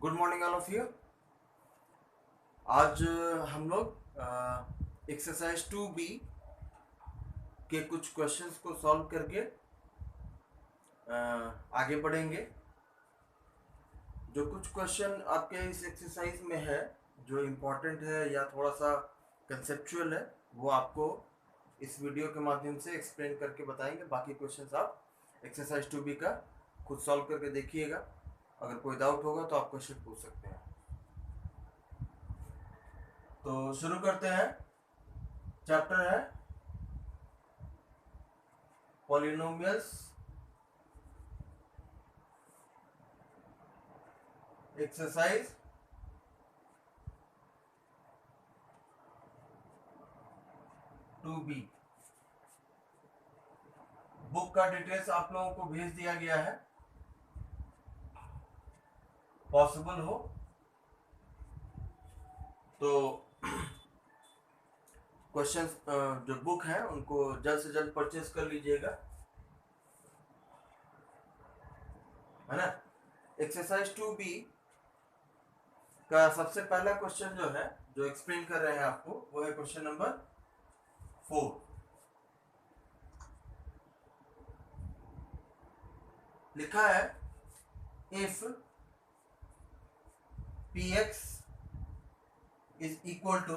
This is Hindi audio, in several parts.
Good morning all of you. आज हम लोग एक्सरसाइज 2B के कुछ क्वेश्चंस को सॉल्व करके आगे बढ़ेंगे। जो कुछ क्वेश्चन आपके इस एक्सरसाइज में है जो इम्पोर्टेंट है या थोड़ा सा कंसेप्चुअल है, वो आपको इस वीडियो के माध्यम से एक्सप्लेन करके बताएंगे। बाकी क्वेश्चंस आप एक्सरसाइज 2B का खुद सॉल्व करके देखिएगा। अगर कोई डाउट होगा तो आप क्वेश्चन पूछ सकते हैं। तो शुरू करते हैं। चैप्टर है पॉलिनोमियल्स, एक्सरसाइज 2B। बुक का डिटेल्स आप लोगों को भेज दिया गया है। पॉसिबल हो तो क्वेश्चंस जो बुक है उनको जल्द से जल्द परचेज कर लीजिएगा, है ना। एक्सरसाइज 2B का सबसे पहला क्वेश्चन जो है, जो एक्सप्लेन कर रहे हैं आपको, वो है क्वेश्चन नंबर 4। लिखा है if px is equal to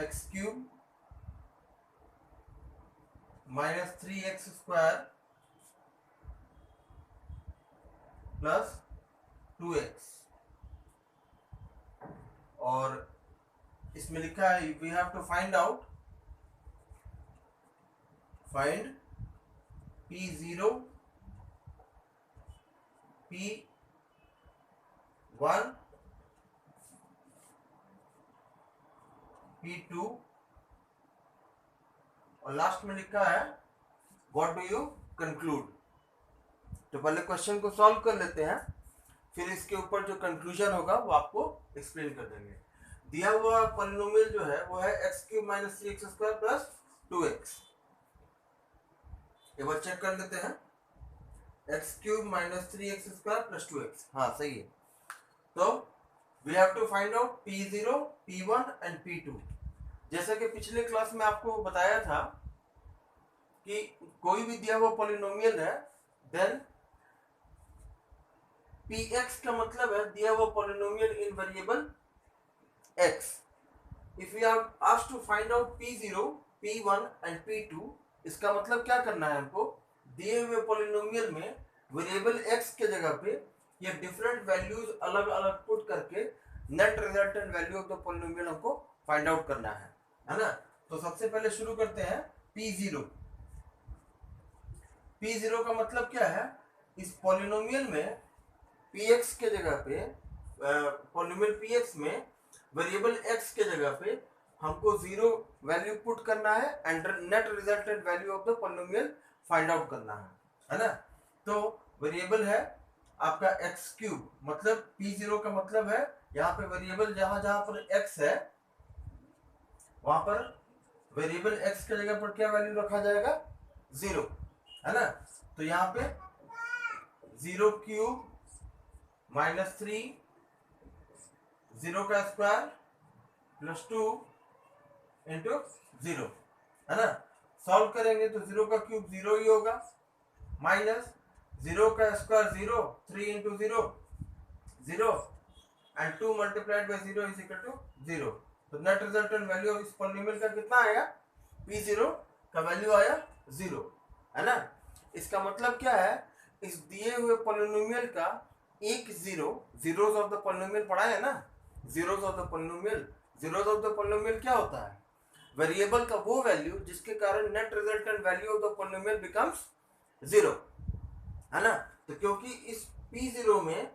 x cube minus 3x square plus 2x, और इसमें लिखा है we have to find p0, p1, p2 और लास्ट में लिखा है व्हाट डू यू कंक्लूड। तो पहले क्वेश्चन को सॉल्व कर लेते हैं, फिर इसके ऊपर जो कंक्लूजन होगा वो आपको एक्सप्लेन कर देंगे। दिया हुआ पॉलिनोमियल जो है वो है x cube minus 3x square plus 2x। एक बार चेक कर लेते हैं। X cube minus 3x square plus 2x, हाँ सही है। तो we have to find out p0, p1 and p2। जैसा कि पिछले क्लास में आपको बताया था कि कोई भी दिया हुआ पॉलिनोमियल है, देन px का मतलब है दिया हुआ polynomial in variable x। If we are asked to find out p0, p1 and p2, इसका मतलब क्या करना है हमको, दिए हुए पॉलिनोमियल में वेरिएबल x के जगह पे ये डिफरेंट वैल्यूज अलग अलग पुट करके net resultant value of the polynomial हमको फाइंड आउट करना है ना। तो सबसे पहले शुरू करते हैं p0। p0 का मतलब क्या है, इस पॉलिनोमियल में px के जगह पे, पॉलिनोमियल px में वेरिएबल x के जगह पे हमको जीरो वैल्यू पुट करना है and net resultant value of the polynomial find out करना है ना। तो वेरिएबल है आपका x क्यूब, मतलब p0 का मतलब है यहाँ पे वेरिएबल जहां जहां पर x है वहां पर वेरिएबल x के जगह पर क्या वैल्यू रखा जाएगा, 0, है ना। तो यहाँ पे 0 क्यूब माइनस 3, 0 का स्क्वायर प्लस 2 इंटू 0, है ना। सॉल्व करेंगे तो 0 का क्यूब 0 ही होगा, माइनस 0 का square 0, 3 into 0 0 and 2 multiplied by 0 is equal to 0। तो नेट रिजल्टेंट वैल्यू ऑफ इस पॉलिनोमियल का कितना आया, p0 का वैल्यू आया 0, है ना। इसका मतलब क्या है, इस दिए हुए पॉलिनोमियल का एक zero, zeros of the polynomial पढ़ा है ना, zeros of the polynomial. Zeros of the polynomial क्या होता है, वेरिएबल का वो वैल्यू जिसके कारण net resultant value of the polynomial becomes 0, है ना। तो क्योंकि इस p0 में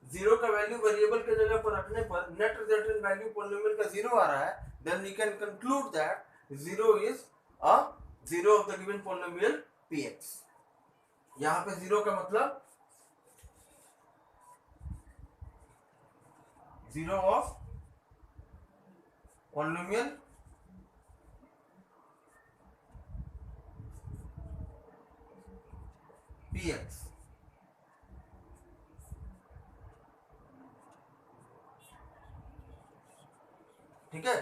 0 का वैल्यू वेरिएबल के जगह पर रखने पर नेट रिजल्टेंट वैल्यू पॉलिनोमियल का 0 आ रहा है, then we can conclude that 0 is a 0 of the given polynomial px। यहाँ पे 0 का मतलब 0 ऑफ पॉलिनोमियल px। ठीक है,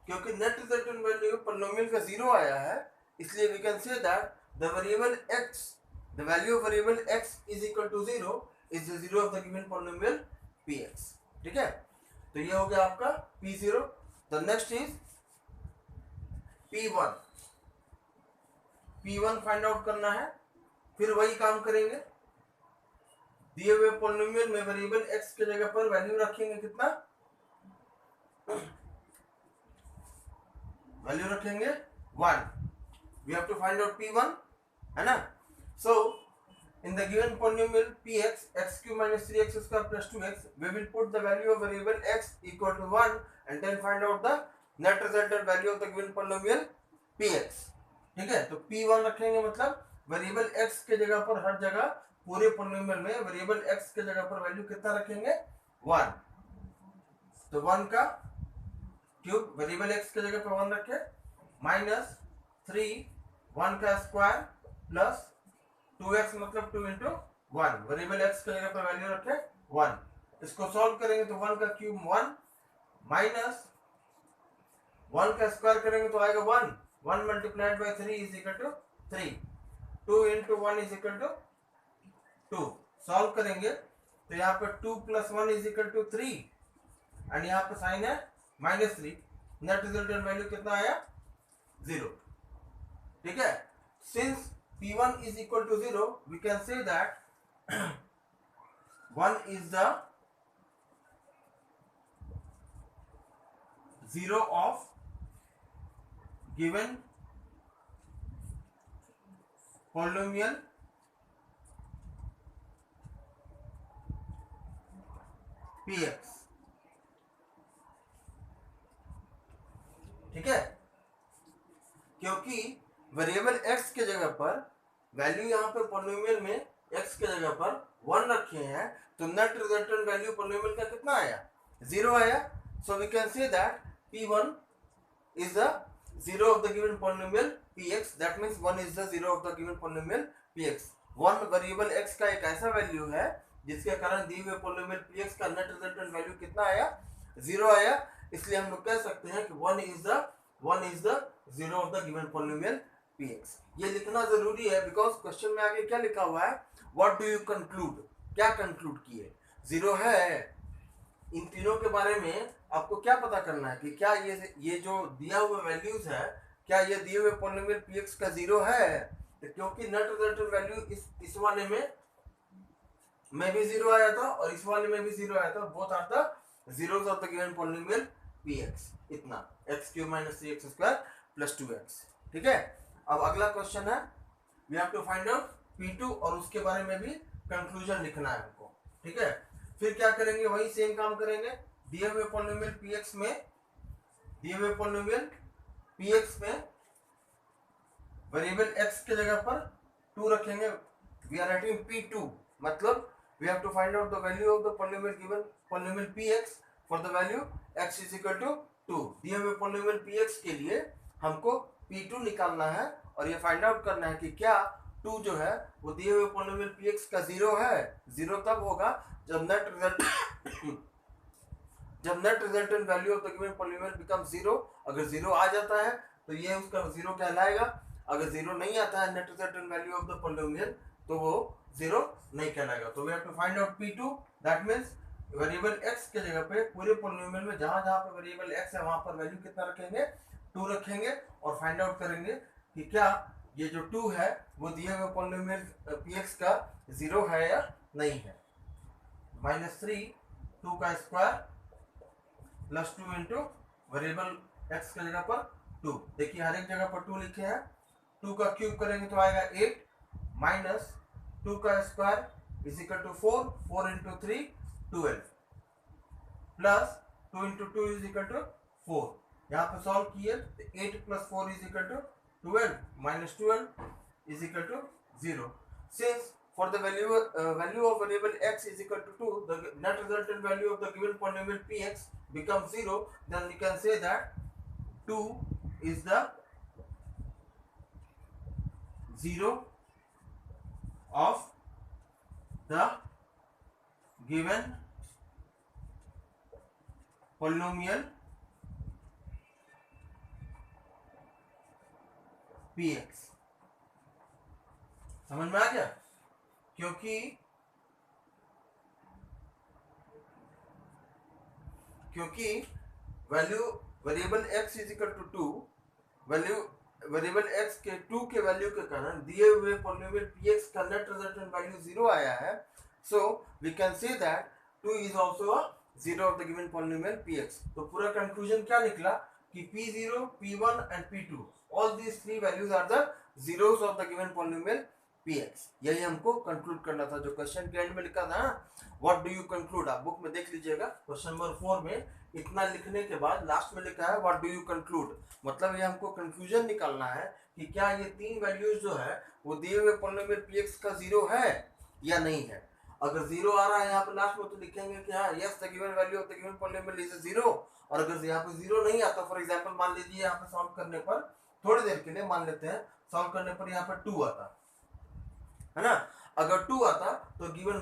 क्योंकि नेट रिजल्टेंट वैल्यू पॉलिनोमियल का 0 आया है, इसलिए we can say that the variable x, the value of variable x is equal to 0 is the 0 of the given polynomial px। ठीक है, तो ये हो गया आपका p0। The next is p1। p1 find out करना है, फिर वही काम करेंगे, दिए हुए पॉलिनोमियल में वेरिएबल x के जगह पर वैल्यू रखेंगे, कितना वैल्यू रखेंगे 1। We have to find out p1, है ना। सो in the given polynomial px, x cube minus 3x square plus 2x, we will put the value of variable x equal to 1 and then find out the net resultant value of the given polynomial px। ठीक है, तो p1 रखेंगे, मतलब वेरिएबल x के जगह पर हर जगह पूरे पोलिनोमियल में वेरिएबल x के जगह पर वैल्यू कितना रखेंगे 1। तो 1 का क्यूब वेरिएबल x के जगह पर 1 रखे, माइनस 3 1 का स्क्वायर प्लस 2x मतलब 2 इंटू 1, वेरिएबल x के जगह पर वैल्यू रखे 1। इसको सॉल्व करेंगे तो 1 का क्यूब 1 माइनस 1 का स्क्वायर करेंगे तो आएगा 1, 1 multiplied by 3 is equal to 3, 2 into 1 is equal to 2। Solve करेंगे तो यहाँ पे 2 plus 1 is equal to 3 and यहाँ पे साइन है -3। नेट रिजल्टेंट वैल्यू कितना आया 0। ठीक है, since p1 is equal to 0, we can say that 1 is the 0 of given polynomial px। ठीक है, क्योंकि वेरिएबल x के जगह पर वैल्यू यहाँ पे पॉलिनोमियल में x के जगह पर 1 रखे हैं, तो नेट रिजल्टेंट वैल्यू पॉलिनोमियल का कितना आया 0 आया। So we can say that p1 is the 0 of the given polynomial px, that means 1 is the 0 of the given polynomial px। 1 variable x का एक ऐसा वैल्यू है जिसके कारण दिए हुए पॉलिनोमियल px का नेट रिजल्टेंट वैल्यू कितना आया 0 आया, इसलिए हम लोग कह सकते हैं कि 1 is the 0 of the given polynomial px। ये लिखना जरूरी है बिकॉज क्वेश्चन में आगे क्या लिखा हुआ है, व्हाट डू यू कंक्लूड, क्या कंक्लूड किए 0 है। इन तीनों के बारे में आपको क्या पता करना है कि क्या ये जो दिया हुआ वैल्यूज है, क्या ये दिए हुए पॉलिनोमियल px का 0 है। तो क्योंकि नेट रिजल्टेंट वैल्यू इस वाले में भी 0 आया था और इस वाले में भी 0 आया था, both are the zeros of the given polynomial px। इतना x cube minus 3x square plus 2x। ठीक है, अब अगला क्वेश्चन है, we have to find out p2 और उसके बारे में भी कंक्लूजन लिखना है हमको। ठीक है, फिर क्या करेंगे, वही सेम काम करेंगे, दिए हुए पॉलिनोमियल px में वेरिएबल x के जगह पर 2 रखेंगे। वी आर राइटिंग p2, मतलब we have to find out the value of the polynomial given polynomial px for the value x is equal to 2। दिए हुए पॉलिनोमियल px के लिए हमको p2 निकालना है और ये फाइंड आउट करना है कि क्या 2 जो है वो दिए हुए पॉलिनोमियल px का 0 है। 0 तब होगा जब net resultant value of the given polynomial become 0। अगर 0 आ जाता है तो ये उसका 0 कहलाएगा, अगर 0 नहीं आता है net resultant value of the polynomial तो वो 0 नहीं कहलाएगा। तो we have to find out p2, that means variable x के जगह पे पूरे पॉलिनोमियल में जहां जहां पे वेरिएबल x है वहां पर वैल्यू कितना रखेंगे 2 रखेंगे और फाइंड आउट करेंगे कि क्या ये जो 2 है वो दिए हुए पॉलिनोमियल px का 0 है या नहीं है। -3 2 का square plus 2 into variable x के जगह पर 2। देखिए हर एक जगह पर 2 लिखे हैं, 2 का क्यूब करेंगे तो आएगा 8 माइनस 2 का square is equal to 4, 4 into 3 12 plus 2 into 2 is equal to 4। यहाँ पे सॉल्व किए तो 8 plus 4 is equal to 12 minus 12 is equal to 0। Since for the value of variable x is equal to 2, the net resultant value of the given polynomial px becomes 0, then we can say that 2 is the 0 of the given polynomial px। समझ में आ गया? क्योंकि value variable x is equal to 2, value variable x के 2 के वैल्यू के कारण दिए हुए पॉलिनोमियल px का नेट रिजल्टेंट वैल्यू 0 आया है। So we can say that 2 is also a zero of the given polynomial px। तो पूरा कंक्लूजन क्या निकला कि p0, p1 and p2 all these three values are the zeros of the given polynomial px। यही हमको कंक्लूड करना था। जो क्वेश्चन के एंड में लिखा था व्हाट डू यू कंक्लूड, आप बुक में देख लीजिएगा क्वेश्चन नंबर 4 में इतना लिखने के बाद लास्ट में लिखा है व्हाट डू यू कंक्लूड। मतलब ये हमको कंक्लूजन निकालना है कि क्या ये तीन वैल्यूज जो है वो दिए हुए पॉलिनोमियल px का जीरो है या नहीं है। अगर जीरो आ रहा है यहाँ पे लास्ट में तो लिखेंगे कि हाँ yes the given value of the given polynomial is zero. और अगर यहाँ पे जीरो नहीं आता, फॉर एग्जांपल मान लीजिए यहाँ पे सॉल्व करने पर थोड़ी देर के लिए मान लेते हैं सॉल्व करने पर यहाँ पर 2 आता है ना। अगर 2 आता तो गिवन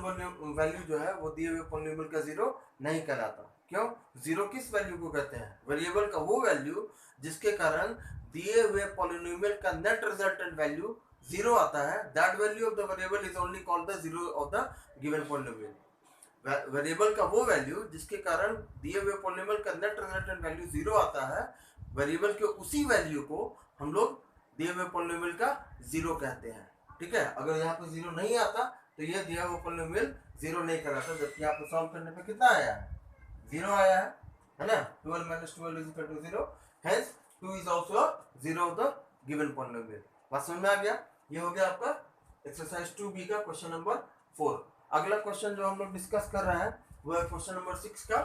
वैल्यू जो है वो दिए हुए पॉलिनोमियल का जीरो नहीं कहलाता। क्यों? जीरो किस वैल्यू को कहते हैं? वेरिएबल का वो वैल्यू जिसके कारण दिए हुए पॉलिनोमियल का नेट रिजल्टेंट वैल्यू जीरो आता है। That value of the variable is only called the zero of the given polynomial. Variable का वो वैल्यू जिसके कारण दिए हुए पॉलिनोमियल का नेट रिजल्टेंट वैल्यू जीरो आता है, वेरिएबल के उसी वैल्यू को हम लोग दिए हुए पॉलिनोमियल का जीरो कहते हैं। ठीक है? अगर यहाँ पे जीरो नहीं आता तो ये दिया हुआ पॉलिनोमियल जीरो नहीं कहलाता। जबकि यहाँ पे सॉल्व करने पे कितना आया है? जीरो आया है ना। 12 minus 12 is equal to 0, hence 2 is also a zero of the given polynomial। बात समझ में आ गया? ये हो गया आपका एक्सरसाइज 2b का क्वेश्चन नंबर 4। अगला क्वेश्चन जो हम लोग डिस्कस कर रहे हैं वो है क्वेश्चन नंबर 6 का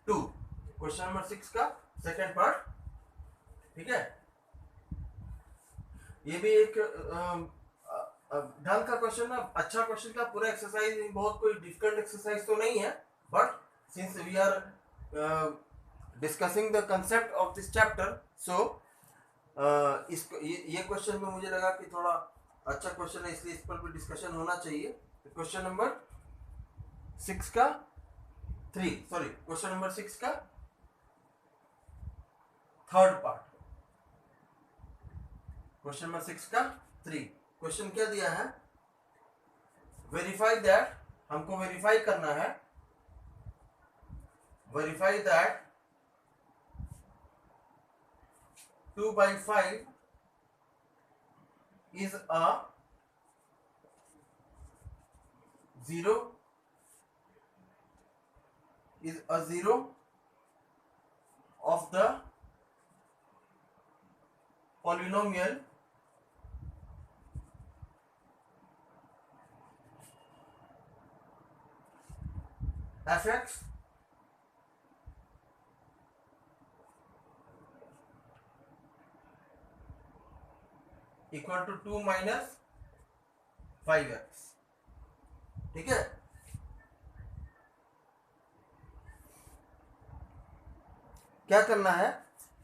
2, क्वेश्चन नंबर 6 का सेकंड पार्ट। ठीक है? ये भी एक ढंग का क्वेश्चन है, अच्छा क्वेश्चन का। पूरा एक्सरसाइज बहुत कोई डिफिकल्ट एक्सरसाइज तो नहीं है, but since we are discussing the concept of this chapter, so ये क्वेश्चन में मुझे लगा कि थोड़ा अच्छा क्वेश्चन है, इसलिए इस पर भी डिस्कशन होना चाहिए। क्वेश्चन नंबर 6 का 3, सॉरी क्वेश्चन नंबर 6 का थर्ड पार्ट, क्वेश्चन नंबर 6 का 3। क्वेश्चन क्या दिया है? वेरीफाई दैट, हमको वेरीफाई करना है, verify that 2/5 is a zero of the polynomial fx equal to 2 minus 5x। ठीक है? क्या करना है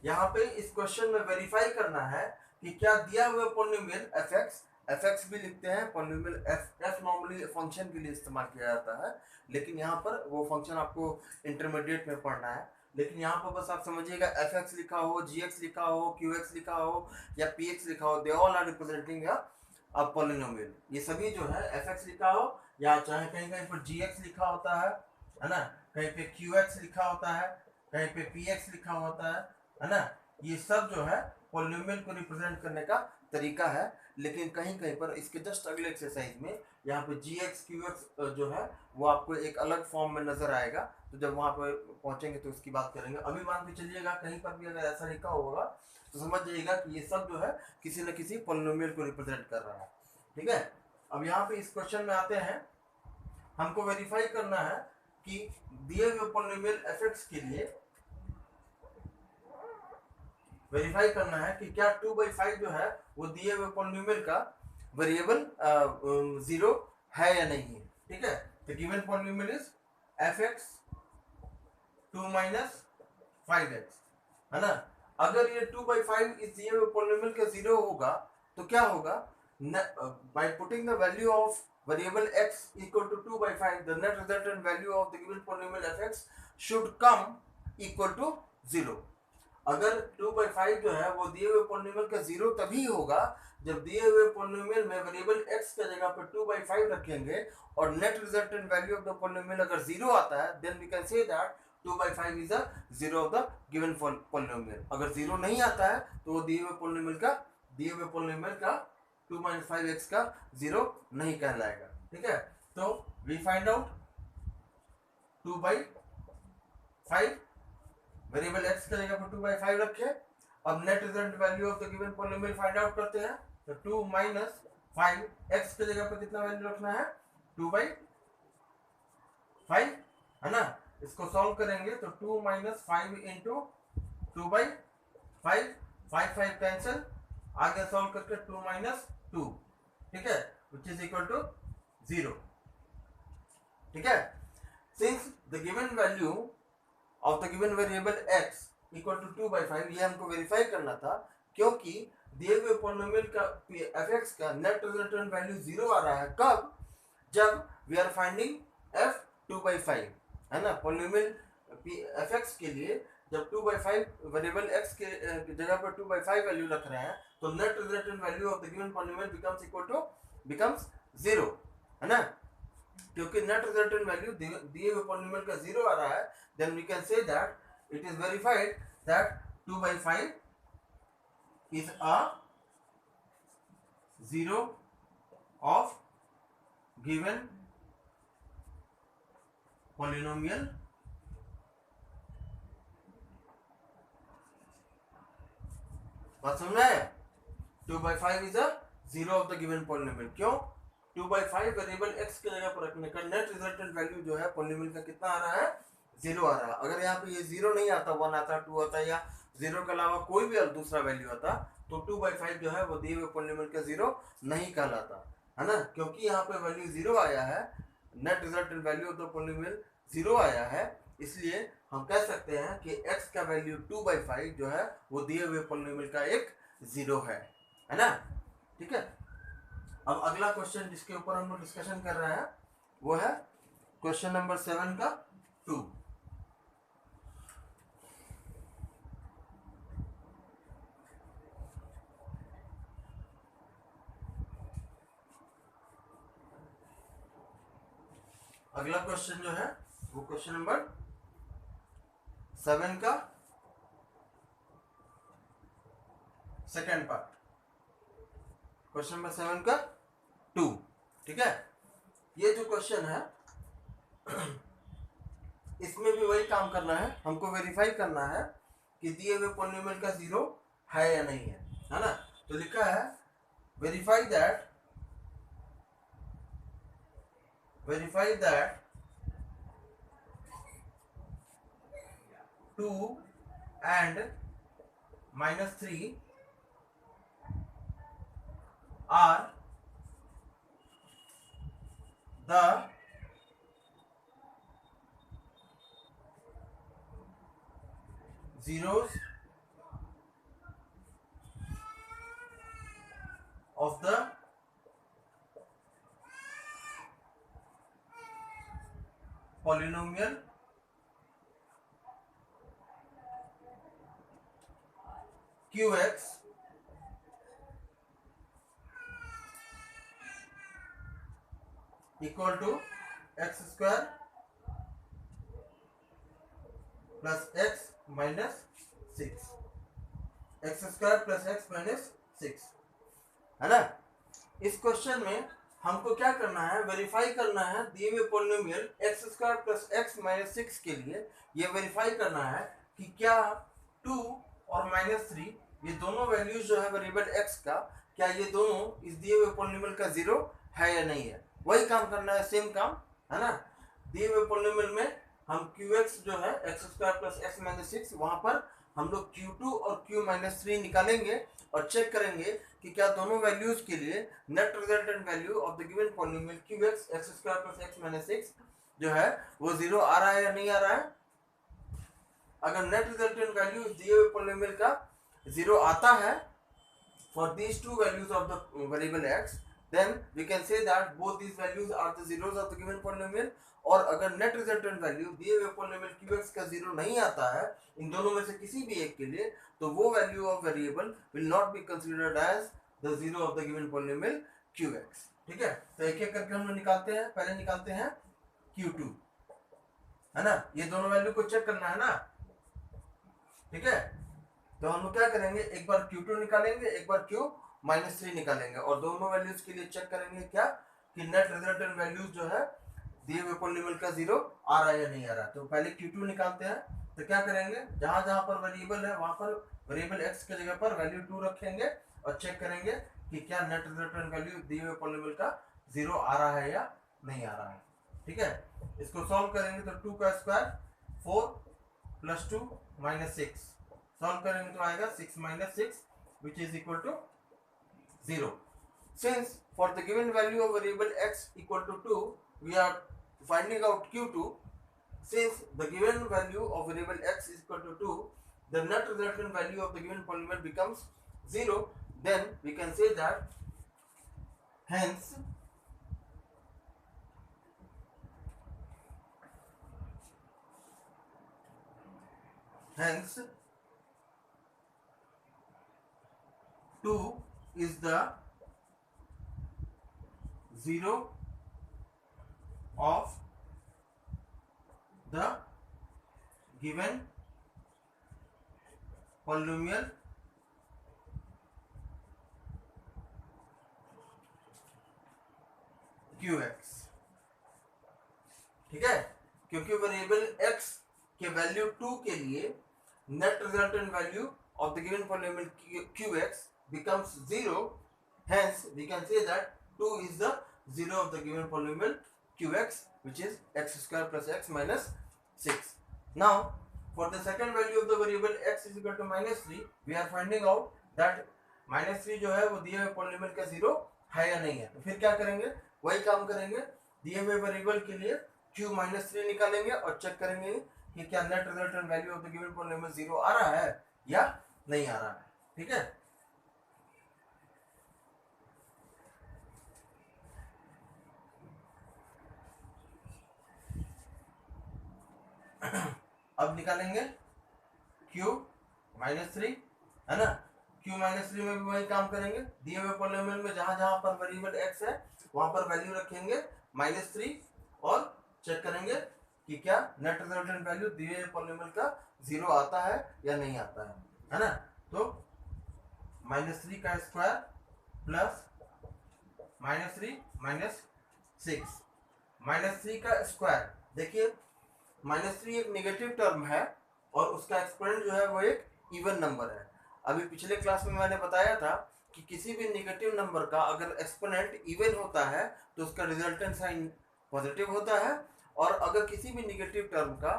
यहाँ पे इस क्वेश्चन में? वेरीफाई करना है कि क्या दिया हुआ पॉलिनोमियल fx भी लिखते हैं पॉलिनोमियल f नॉर्मली फंक्शन के लिए इस्तेमाल किया जाता है, लेकिन यहाँ पर वो फंक्शन आपको इंटरमीडिएट में पढ़ना है। लेकिन यहाँ पर बस आप समझिएगा fx लिखा हो, gx लिखा हो, qx लिखा हो या px लिखा हो, they all are representing a polynomial. ये सभी जो है fx लिखा हो या चाहे कहीं कहीं पर gx लिखा होता है ना, कहीं पे qx लिखा होता है, कहीं पे px लिखा होता है ना, ये सब जो है पॉलिनोमियल को रिप्रेजेंट करने का तरीका है। लेकिन कहीं कहीं पर इसके जस्ट अगले एक्सरसाइज में यहाँ पे gx qx जो है वो आपको एक अलग फॉर्म में नजर आएगा। तो जब वहाँ पर पहुँचेंगे तो इसकी बात करेंगे। अभी मान के चलिएगा कहीं पर भी अगर ऐसा लिखा होगा तो समझ जाइएगा कि ये सब जो है किसी न किसी पॉलिनोमियल को रिप्रेजेंट कर रहा है। ठीक है? अब यहाँ पे इस क्वेश्चन में आते हैं, हमको वेरीफाई करना है कि दिए हुए पॉलिनोमियल fx के लिए वेरीफाई करना है कि क्या 2/5 जो है वो दिए हुए पॉलिनोमियल का वेरिएबल जीरो है या नहीं है। ठीक है? तो given polynomial is fx 2 minus 5x, है ना। अगर ये 2/5 इस दिए हुए पॉलिनोमियल का जीरो होगा तो क्या होगा? By putting the value of variable x equal to 2/5, the net resultant value of the given polynomial fx should come equal to 0। अगर 2/5 जो है वो दिए हुए पॉलिनोमियल का जीरो तभी होगा जब दिए हुए पॉलिनोमियल में वेरिएबल x के जगह पर 2/5 रखेंगे और net resultant value of the polynomial अगर जीरो आता है then we can say that 2/5 is a zero of the given polynomial. अगर जीरो नहीं आता है तो वो दिए हुए पॉलिनोमियल का 2 - 5x का जीरो नहीं कहलाएगा। ठीक है, तो we find out 2/5 variable x की जगह पर 2/5 रखे। अब net result value of the given polynomial find out करते हैं। तो 2 - 5 x की जगह पर कितना वैल्यू रखना है 2/5 है ना। इसको सॉल्व करेंगे तो 2 - 5 इंटू 2/5 5 कैंसिल, आगे सॉल्व करके 2 - 2 ठीक है विच इज इक्वल टू 0। ठीक है, since the given value of the given variable x equal to 2/5 ये हमको वेरीफाई करना था क्योंकि दिए हुए पॉलिनोमियल का fx का नेट रिजल्टेंट वैल्यू 0 आ रहा है कब, जब वी आर फाइंडिंग f 2/5 है ना। पॉलिनोमियल fx के लिए जब 2/5 वेरिएबल x के जगह पर 2/5 वैल्यू रख रहे हैं तो net resultant value of the given polynomial becomes 0 है ना। क्योंकि नेट रिजल्टेंट वैल्यू दिए हुए पॉलिनोमियल का 0 आ रहा है then we can say that it is verified that 2/5 is a zero of given polynomial बात समझ में आया। 2/5 is a zero of the given polynomial। क्यों 2/5 वेरिएबल x की जगह पर रखने का नेट रिजल्टेंट वैल्यू जो है पॉलिनोमियल का कितना आ रहा है 0 आ रहा है। अगर यहाँ पे ये 0 नहीं आता 1 आता 2 आता या 0 के अलावा कोई भी दूसरा वैल्यू आता तो 2/5 जो है वो दिए हुए पॉलिनोमियल का 0 नहीं कहलाता है ना। क्योंकि यहाँ पे वैल्यू 0 आया है, net resultant value of the polynomial 0 आया है, इसलिए हम कह सकते हैं कि x का वैल्यू 2/5 जो है वो दिए हुए पॉलिनोमियल का एक 0 है ना। ठीक है, अब अगला क्वेश्चन जिसके ऊपर हम लोग डिस्कशन कर रहे हैं वो है क्वेश्चन नंबर 7 का 2। अगला क्वेश्चन जो है वो क्वेश्चन नंबर 7 का सेकेंड पार्ट, क्वेश्चन नंबर 7 का 2। ठीक है, ये जो क्वेश्चन है इसमें भी वही काम करना है, हमको वेरीफाई करना है कि दिए हुए पॉलिनोमियल का 0 है या नहीं है ना। तो लिखा है verify that 2 and -3 are the zeros of the polynomial qx equal to x square plus x minus 6, x square plus x minus 6 है ना। इस क्वेश्चन में हमको क्या करना है, वेरीफाई करना है दिए हुए polynomial x square plus x minus 6 के लिए ये वेरीफाई करना है कि क्या 2 और -3 ये दोनों वैल्यूज जो है वेरिएबल x का, क्या ये दोनों इस दिए हुए पॉलिनोमियल का 0 है या नहीं है। वही काम करना है, सेम काम है ना। दिए हुए पॉलिनोमियल में हम qx जो है x square plus x minus 6 वहां पर हम लोग q2 और q माइनस 3 निकालेंगे और चेक करेंगे कि क्या दोनों वैल्यूज के लिए net resultant value of the given polynomial qx x square plus x minus 6 जो है वो 0 आ रहा है या नहीं आ रहा है। अगर नेट रिजल्टेंट वैल्यू दिए हुए पॉलिनोमियल का 0 आता है for these two values of the variable x then we can say that both these values are the zeros of the given polynomial. और अगर नेट रिजल्टेंट वैल्यू दिए हुए पोलिनोमियल क्यूएक्स का जीरो नहीं आता है इन दोनों में से किसी भी एक के लिए, तो वो value of variable will not be considered as the zero of the given polynomial q x. ठीक है, तो एक एक करके हम लोग निकालते हैं। पहले निकालते हैं Q2, है ना, ये दोनों वैल्यू को चेक करना है ना। ठीक है, तो हम लोग क्या करेंगे, एक बार Q2 निकालेंगे, एक बार Q-3 निकालेंगे और दोनों वैल्यूज के लिए चेक करेंगे क्या कि नेट रिजल्टेंट वैल्यूज जो है दिए हुए पोलिनोमियल का जीरो आ रहा है या नहीं आ रहा। तो पहले Q2 निकालते हैं। तो क्या करेंगे, जहां जहां पर वेरिएबल है वहां पर वेरिएबल x की जगह पर वैल्यू 2 रखेंगे और चेक करेंगे कि क्या नेट रिजल्टेंट वैल्यू दिए हुए पोलिनोमियल का जीरो आ रहा है या नहीं आ रहा है। ठीक है, इसको सॉल्व करेंगे तो 2 का स्क्वायर 4 + 2 - 6, सॉल्व करेंगे तो आएगा 6 - 6 which is equal to 0. Since for the given value of variable x equal to 2 we are finding out Q2, since the given value of variable x is equal to 2, the net resultant value of the given polynomial becomes 0, then we can say that hence 2 is the zero of the given polynomial QX। ठीक है, क्योंकि वेरिएबल x के वैल्यू 2 के लिए net resultant value of the given polynomial QX becomes 0, hence we can say that 2 is the zero of the given polynomial QX, which is x square plus x minus 6. Now for the second value of the variable x is equal to -3, we are finding out that -3 जो है वो दिए हुए polynomial का जीरो है या नहीं है। तो फिर क्या करेंगे, वही काम करेंगे, दिए हुए वेरिएबल के लिए Q-3 निकालेंगे और चेक करेंगे कि क्या net resultant value of the given polynomial zero आ रहा है या नहीं आ रहा है। ठीक है, अब निकालेंगे Q-3, है ना। Q-3 में भी वही काम करेंगे, दिए हुए पोलिनोमियल में जहां जहां पर वेरिएबल x है वहां पर वैल्यू रखेंगे -3 और चेक करेंगे कि क्या नेट रिजल्टेंट वैल्यू दिए हुए पोलिनोमियल का जीरो आता है या नहीं आता है ना। तो -3 का स्क्वायर प्लस -3 - 6, -3 का स्क्वायर, देखिए -3 एक नेगेटिव टर्म है और उसका एक्सपोनेंट जो है वो एक इवन नंबर है। अभी पिछले क्लास में मैंने बताया था कि किसी भी नेगेटिव नंबर का अगर एक्सपोनेंट इवन होता है तो उसका रिजल्टेंट साइन पॉजिटिव होता है, और अगर किसी भी नेगेटिव टर्म का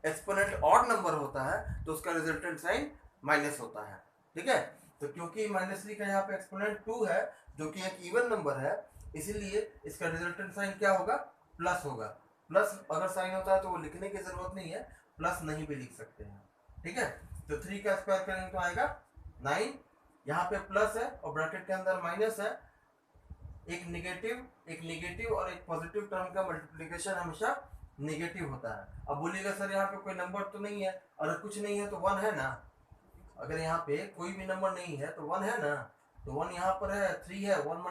एक्सपोनेंट ऑड नंबर होता है तो उसका रिजल्टेंट साइन माइनस होता है। ठीक है, तो क्योंकि -3 का यहाँ पे एक्सपोनेंट 2 है जो कि एक इवन नंबर है, इसीलिए इसका रिजल्टेंट साइन क्या होगा, प्लस होगा। प्लस अगर साइन होता है तो वो लिखने की जरूरत नहीं है, प्लस नहीं भी लिख सकते हैं। ठीक है, तो 3 का स्क्वायर करेंगे तो आएगा 9, यहाँ पे प्लस है और ब्रैकेट के अंदर माइनस है। एक नेगेटिव और एक पॉजिटिव टर्म का मल्टीप्लिकेशन हमेशा नेगेटिव होता है। अब बोलिएगा सर यहाँ पे कोई नंबर तो नहीं है, अगर कुछ नहीं है तो 1 है ना, अगर यहाँ पे कोई भी नंबर नहीं है तो 1 है ना, तो 1 यहाँ पर है, 3 है, 1 ×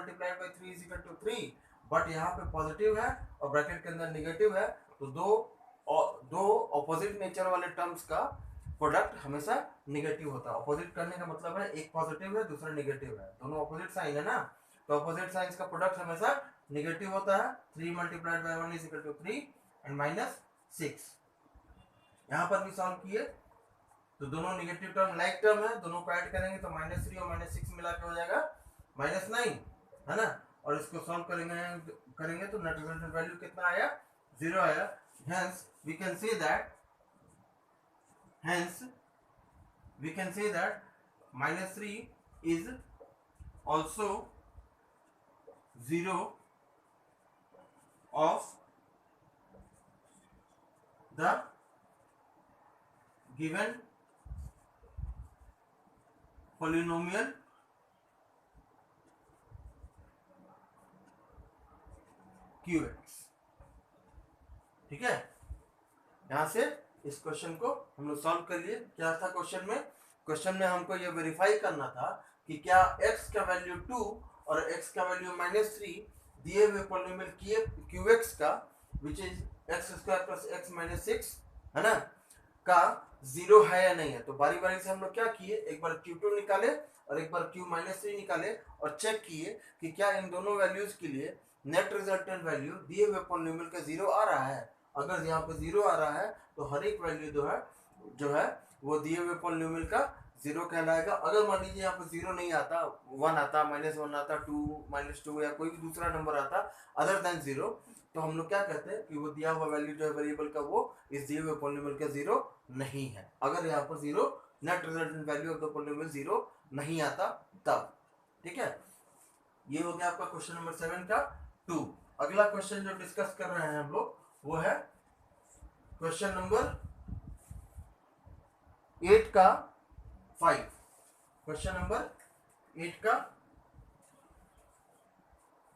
3 = 3, बट यहाँ पे पॉजिटिव है और ब्रैकेट के अंदर नेगेटिव है, तो दो ऑपोजिट नेचर वाले टर्म्स का प्रोडक्ट हमेशा नेगेटिव होता है। ऑपोजिट करने का मतलब है एक पॉजिटिव है दूसरा नेगेटिव है, दोनों ऑपोजिट साइन है ना, तो ऑपोजिट साइंस का प्रोडक्ट हमेशा नेगेटिव होता है। 3 × 1 = 3 एंड -6। यहाँ पर भी सॉल्व किए तो दोनों नेगेटिव टर्म लाइक टर्म है, दोनों को ऐड करेंगे तो -3 और -6 मिला के हो जाएगा -9, है ना। और इसको सॉल्व करेंगे तो नेट रिजल्टेंट वैल्यू कितना आया, 0 आया। Hence we can say that -3 इज also 0 of the given polynomial QX। ठीक है, यहां से इस क्वेश्चन को हम लोग सॉल्व कर लिए। क्या था क्वेश्चन में? क्वेश्चन में हमको ये वेरीफाई करना था कि क्या x का वैल्यू 2 और x का वैल्यू -3 दिए हुए पॉलिनोमियल QX का विच इज x² + x - 6 है ना, का जीरो है या नहीं है। तो बारी बारी से हम लोग क्या किए, एक बार Q2 निकाले और एक बार Q-3 निकाले और चेक किए कि क्या इन दोनों वैल्यूज के लिए नेट रिजल्टेंट वैल्यू दिए हुए पॉलिनोमियल का जीरो आ रहा है। अगर यहाँ पे जीरो आ रहा है तो हर एक वैल्यू जो है वो दिए हुए पॉलिनोमियल का जीरो कहलाएगा। अगर मान लीजिए यहाँ पे जीरो नहीं आता, 1 आता, -1 आता, 2, -2 या कोई भी दूसरा नंबर आता अदर देन जीरो, तो हम लोग क्या कहते हैं कि वो दिया हुआ वैल्यू जो है वेरिएबल का वो इस दिए हुए पॉलिनोमियल का जीरो नहीं है। अगर यहाँ पर zero net resultant value of the polynomial zero नहीं आता तब। ठीक है, ये हो गया आपका क्वेश्चन नंबर 7 का 2। अगला क्वेश्चन जो डिस्कस कर रहे हैं हम लोग वो है क्वेश्चन नंबर 8 का 5। क्वेश्चन नंबर 8 का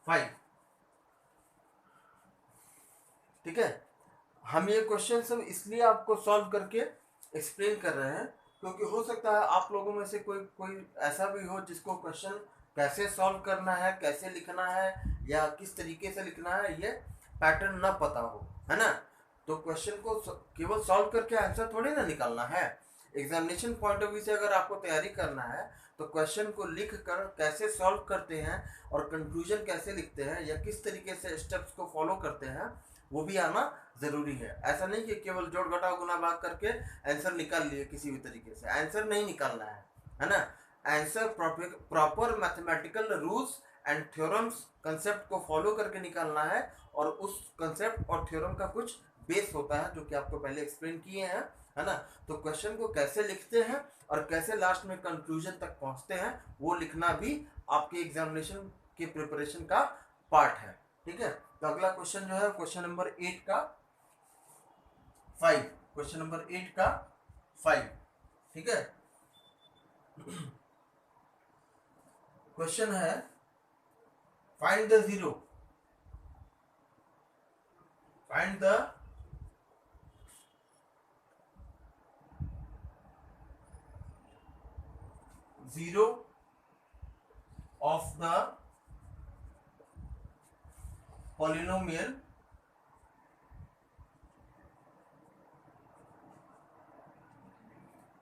5। ठीक है, हम ये क्वेश्चन सब इसलिए आपको सॉल्व करके एक्सप्लेन कर रहे हैं क्योंकि हो सकता है आप लोगों में से कोई ऐसा भी हो जिसको क्वेश्चन कैसे सॉल्व करना है, कैसे लिखना है या किस तरीके से लिखना है ये पैटर्न ना पता हो, है ना। तो क्वेश्चन को केवल सॉल्व करके आंसर थोड़ी ना निकालना है। एग्जामिनेशन पॉइंट ऑफ व्यू से अगर आपको तैयारी करना है तो क्वेश्चन को लिख कर कैसे सॉल्व करते हैं और कंक्लूजन कैसे लिखते हैं या किस तरीके से स्टेप्स को फॉलो करते हैं वो भी आना जरूरी है। ऐसा नहीं कि केवल जोड़ घटाव गुना भाग करके आंसर निकाल लिए किसी भी तरीके से, आंसर नहीं निकालना है ना। Answer proper mathematical rules and theorems concept को फॉलो करके निकालना है और उस कंसेप्ट और थ्योरम का कुछ बेस होता है जो कि आपको पहले एक्सप्लेन किए हैं, है ना। तो क्वेश्चन को कैसे लिखते हैं और कैसे लास्ट में कंक्लूजन तक पहुंचते हैं वो लिखना भी आपके एग्जामिनेशन के प्रिपरेशन का पार्ट है। ठीक है, तो अगला क्वेश्चन जो है क्वेश्चन नंबर 8 का 5। क्वेश्चन नंबर 8 का 5। ठीक है, क्वेश्चन है find the zero, find the zero of the polynomial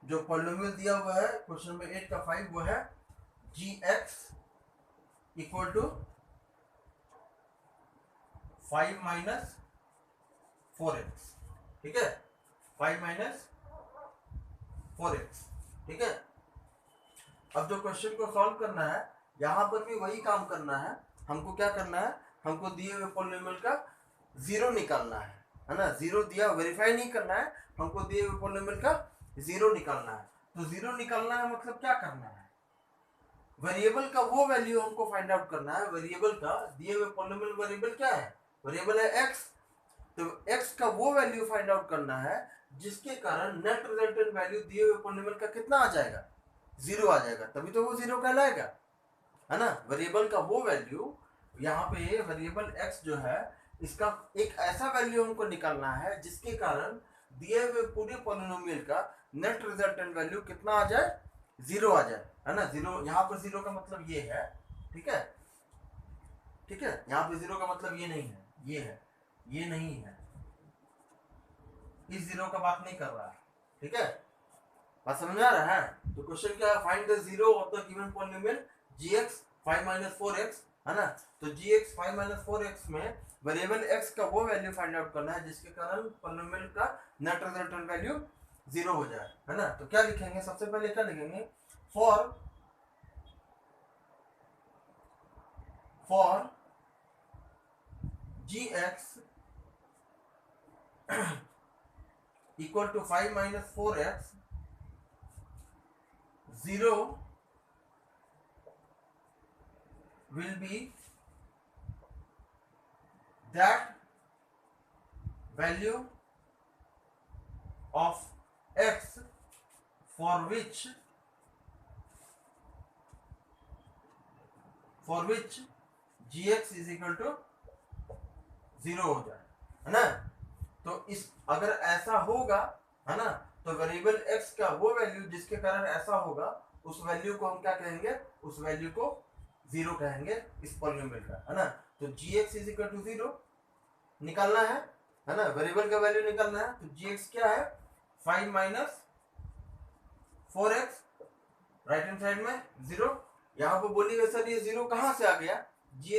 जो पॉलिनोमियल दिया हुआ है क्वेश्चन नंबर 8 का 5 वो है gx इक्वल टू 5 - 4x। ठीक है, 5 - 4x। ठीक है, अब जो क्वेश्चन को सॉल्व करना है यहाँ पर भी वही काम करना है। हमको क्या करना है, हमको दिए हुए पॉलिनोमियल का जीरो निकालना है ना। जीरो दिया वेरीफाई नहीं करना है, हमको दिए हुए पॉलिनोमियल का जीरो निकालना है। तो जीरो निकालना है मतलब क्या करना है, वेरिएबल का वो वैल्यू हमको फाइंड आउट करना है। वेरिएबल का दिए हुए पॉलिनोमियल वेरिएबल क्या है, वेरिएबल है x। तो x का वो वैल्यू फाइंड आउट करना है जिसके कारण नेट रिजल्टेंट वैल्यू दिए हुए पॉलिनोमियल का कितना आ जाएगा, जीरो आ जाएगा, तभी तो वो जीरो कहलाएगा, है ना। वेरिएबल का वो वैल्यू, यहाँ पे वेरिएबल x जो है इसका एक ऐसा वैल्यू हमको निकालना है जिसके कारण दिए हुए पूरे पॉलिनोमियल का नेट रिजल्टेंट वैल्यू कितना आ जाए, जीरो आ जाए, है ना। जीरो, यहाँ पर जीरो का मतलब ये है, ठीक है। ठीक है, यहाँ पे जीरो का मतलब ये नहीं है, ये है, ये नहीं है, इस जीरो का बात नहीं कर रहा है। ठीक है, बात समझ में आ रहा है। तो क्वेश्चन क्या है, find the zero of the given polynomial gx 5 - 4x, है ना। तो gx 5 - 4x में वेरिएबल x का वो वैल्यू फाइंड आउट करना है जिसके कारण पॉलिनोमियल का नेट रिजल्टेंट वैल्यू जीरो हो जाए, है ना। तो क्या लिखेंगे, सबसे पहले क्या लिखेंगे, for gx equal to 5 - 4x, 0 will be that value of x for which gx is equal to zero हो जाए, है ना। तो इस अगर ऐसा होगा, है ना, तो वेरिएबल एक्स का वो वैल्यू जिसके कारण ऐसा होगा, उस वैल्यू को हम क्या कहेंगे, उस वैल्यू को जीरो कहेंगे इस पॉलिनोमियल का, है ना। तो g x is equal to zero निकालना है ना, वेरिएबल का वैल्यू निकालना है। तो जी एक्स क्या है, 5 minus 4x, right hand side में जीरो। यहाँ पे बोलिएगा सर ये जीरो कहाँ से आ गया, g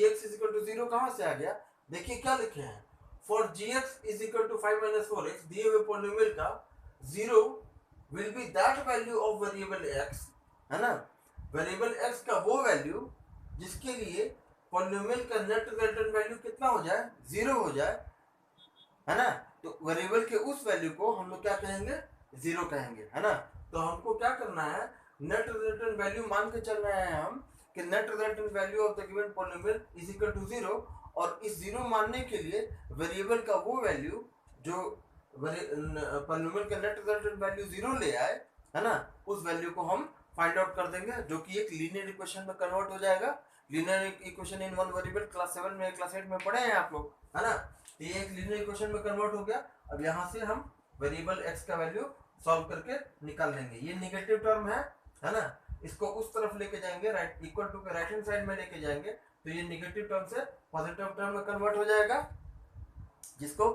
x is equal to zero कहाँ से आ गया। देखिए क्या लिखे हैं, for g x is equal to 5 minus 4x दिए हुए पॉलिनोमियल का zero will be that value of variable x, है ना। वेरिएबल x का वो वैल्यू जिसके लिए पॉलिनोमियल का नेट रिजल्टेंट वैल्यू कितना हो जाए, जीरो हो जाए, है ना। तो वेरिएबल के उस वैल्यू को हम लोग क्या कहेंगे, जीरो कहेंगे, है ना। तो हमको क्या करना है, नेट रिजल्टेंट वैल्यू मान के चल रहे हैं हम कि net resultant value of the given polynomial is equal to zero. और इस जीरो मानने के लिए वेरिएबल का वो वैल्यू जो पॉलिनोमियल का नेट रिजल्टेंट वैल्यू जीरो ले आए, है ना, उस वैल्यू को हम फाइंड आउट कर देंगे, जो कि एक लीनियर इक्वेशन में कन्वर्ट हो जाएगा। Linear equation in one variable class 7 में क्लास 8 में पढ़े हैं आप लोग, है ना। तो ये एक लीनियर इक्वेशन में कन्वर्ट हो गया। अब यहाँ से हम वेरिएबल x का वैल्यू सॉल्व करके निकाल लेंगे। ये नेगेटिव टर्म है ना, इसको उस तरफ लेके जाएंगे, राइट इक्वल टू के राइट हैंड साइड में लेके जाएंगे, तो ये नेगेटिव टर्म से पॉजिटिव टर्म में कन्वर्ट हो जाएगा, जिसको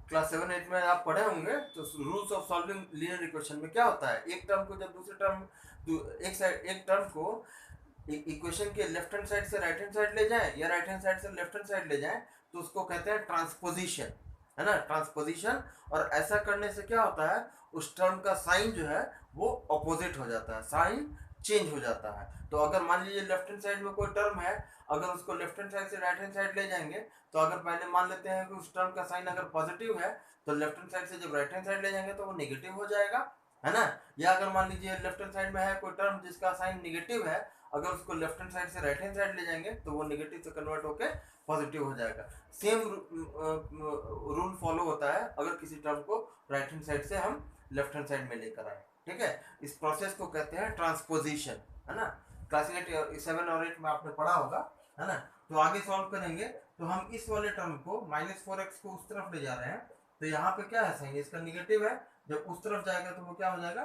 क्लास 7 8 में आप पढ़े होंगे। तो rules of solving linear equation में क्या होता है, एक टर्म को जब दूसरे टर्म एक टर्म को इक्वेशन के लेफ्ट हैंड साइड से राइट हैंड साइड ले जाएं या राइट हैंड साइड से लेफ्ट हैंड साइड ले जाएं, तो उसको कहते हैं ट्रांसपोजिशन, है ना, ट्रांसपोजिशन। और ऐसा करने से क्या होता है, उस टर्म का साइन जो है वो अपोजिट हो जाता है, साइन चेंज हो जाता है। तो अगर मान लीजिए लेफ्ट हैंड साइड में कोई टर्म है, अगर उसको लेफ्ट हैंड साइड से राइट हैंड साइड ले जाएंगे, तो अगर पहले मान लेते हैं कि उस टर्म का साइन अगर पॉजिटिव है, तो लेफ्ट हैंड साइड से जब राइट हैंड साइड ले जाएंगे तो वो नेगेटिव हो जाएगा, है ना। या अगर मान लीजिए लेफ्ट हैंड साइड में है कोई टर्म जिसका साइन नेगेटिव है, अगर उसको लेफ्ट हैंड साइड से राइट हैंड साइड ले जाएंगे तो वो नेगेटिव से कन्वर्ट होके पॉजिटिव हो जाएगा। सेम रूल फॉलो होता है अगर किसी टर्म को राइट हैंड साइड से हम लेफ्ट हैंड साइड में लेकर आए, ठीक है। इस प्रोसेस को कहते हैं ट्रांसपोजिशन, है ना। क्लास 7 और 8 में आपने पढ़ा होगा, है ना। तो आगे सॉल्व करेंगे, तो हम इस वाले टर्म को -4x को उस तरफ ले जा रहे हैं, तो यहाँ पे क्या है, साइन इसका निगेटिव है, जब उस तरफ जाएगा तो वो क्या हो जाएगा,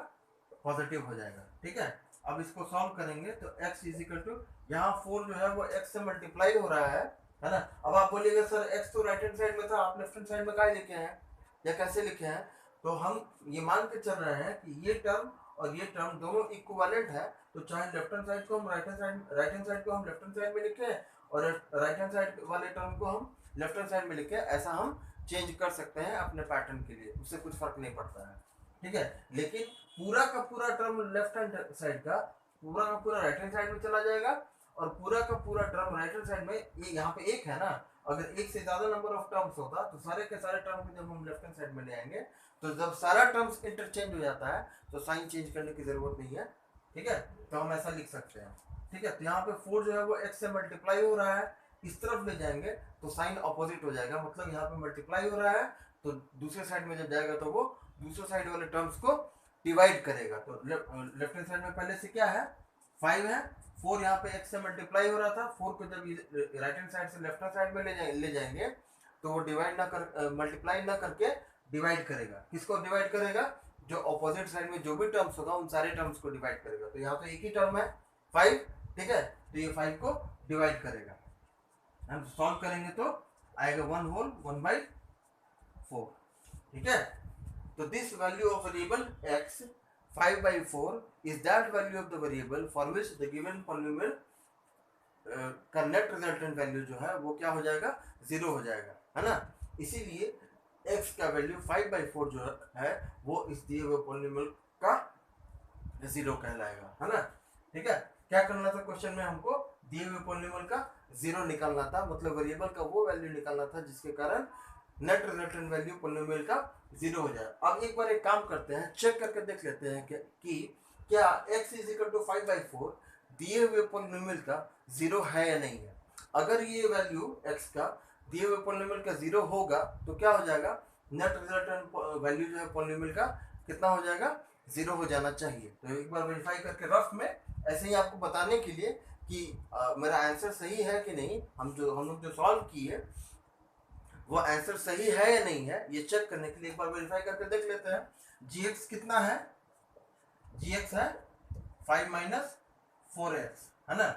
पॉजिटिव हो जाएगा, ठीक है। अब इसको सॉल्व करेंगे तो x इज इक्वल टू, यहाँ 4 जो है वो x से मल्टीप्लाई हो रहा है ना। अब आप बोलिएगा सर x तो राइट हैंड साइड में था, आप लेफ्ट हैंड साइड में काहे लिखे हैं या कैसे लिखे हैं। तो हम ये मान के चल रहे हैं कि ये टर्म और ये टर्म दोनों इक्विवेलेंट है, तो चाहे लेफ्ट हैंड साइड को हम राइट हैंड साइड को हम लेफ्ट हैंड साइड में लिखे और राइट हैंड साइड वाले टर्म को हम लेफ्ट हैंड साइड में लिखे, ऐसा हम चेंज कर सकते हैं अपने पैटर्न के लिए, उससे कुछ फर्क नहीं पड़ता है, ठीक है। लेकिन पूरा का पूरा टर्म लेफ्ट हैंड साइड का पूरा का पूरा राइट हैंड साइड में चला जाएगा, और पूरा का पूरा टर्म राइट हैंड साइड में, ये यहाँ पे एक है ना, अगर एक से ज्यादा नंबर ऑफ टर्म्स होता तो सारे के सारे टर्म को जब हम लेफ्ट हैंड साइड में ले आएंगे, तो जब सारा टर्म्स इंटरचेंज हो जाता है तो साइन चेंज करने की जरूरत नहीं है, ठीक है। तो हम ऐसा लिख सकते हैं, ठीक है। तो यहाँ पे 4 जो है वो x से मल्टीप्लाई हो रहा है, इस तरफ ले जाएंगे तो साइन अपोजिट हो जाएगा, मतलब यहाँ पे मल्टीप्लाई हो रहा है, तो दूसरे साइड में जब जाएगा तो वो दूसरे साइड वाले टर्म्स को डिवाइड करेगा। तो लेफ्ट हैंड साइड में पहले से क्या है, 5 है, 4 यहाँ पे x से मल्टीप्लाई हो रहा था, 4 को जब राइट हैंड साइड से लेफ्ट हैंड साइड में ले जाएंगे तो वो डिवाइड ना कर मल्टीप्लाई ना करके डिवाइड करेगा। किसको डिवाइड करेगा, जो ऑपोजिट साइड में जो भी टर्म्स होगा उन सारे टर्म्स को डिवाइड करेगा। तो यहाँ तो एक ही टर्म है 5, ठीक है, तो ये 5 को डिवाइड करेगा। हम सॉल्व करेंगे तो आएगा 1 होल 1/4, ठीक है। तो this value of variable x 5/4 is that value of the variable for which the given polynomial का नेट रिजल्टेंट वैल्यू जो है वो क्या हो जाएगा, 0 हो जाएगा, है ना। इसीलिए x का वैल्यू 5/4 जो है वो इस दिए हुए पॉलिनोमियल का 0 कहलाएगा, है ना, ठीक है। क्या करना था क्वेश्चन में, हमको दिए हुए पॉलिनोमियल का 0 निकालना था, मतलब वेरिएबल का वो वैल्यू निकालना था जिसके कारण नेट रिजल्टेंट वैल्यू पॉलिनोमियल का 0 हो जाए। अब एक बार एक काम करते हैं, चेक करके देख लेते हैं कि क्या x इज इक्वल टू 5/4 दिए हुए पॉलिनोमियल का 0 है या नहीं है। अगर ये वैल्यू x का दिए हुए पॉलिनोमियल का 0 होगा तो क्या हो जाएगा, नेट रिजल्टेंट वैल्यू जो है पॉलिनोमियल का कितना हो जाएगा, 0 हो जाना चाहिए। तो एक बार वेरीफाई करके रफ में ऐसे ही आपको बताने के लिए कि मेरा आंसर सही है कि नहीं, हम लोग जो सॉल्व किए वो आंसर सही है या नहीं है, ये चेक करने के लिए एक बार वेरीफाई करके देख लेते हैं। gx कितना है, gx है 5 माइनस 4x, है ना,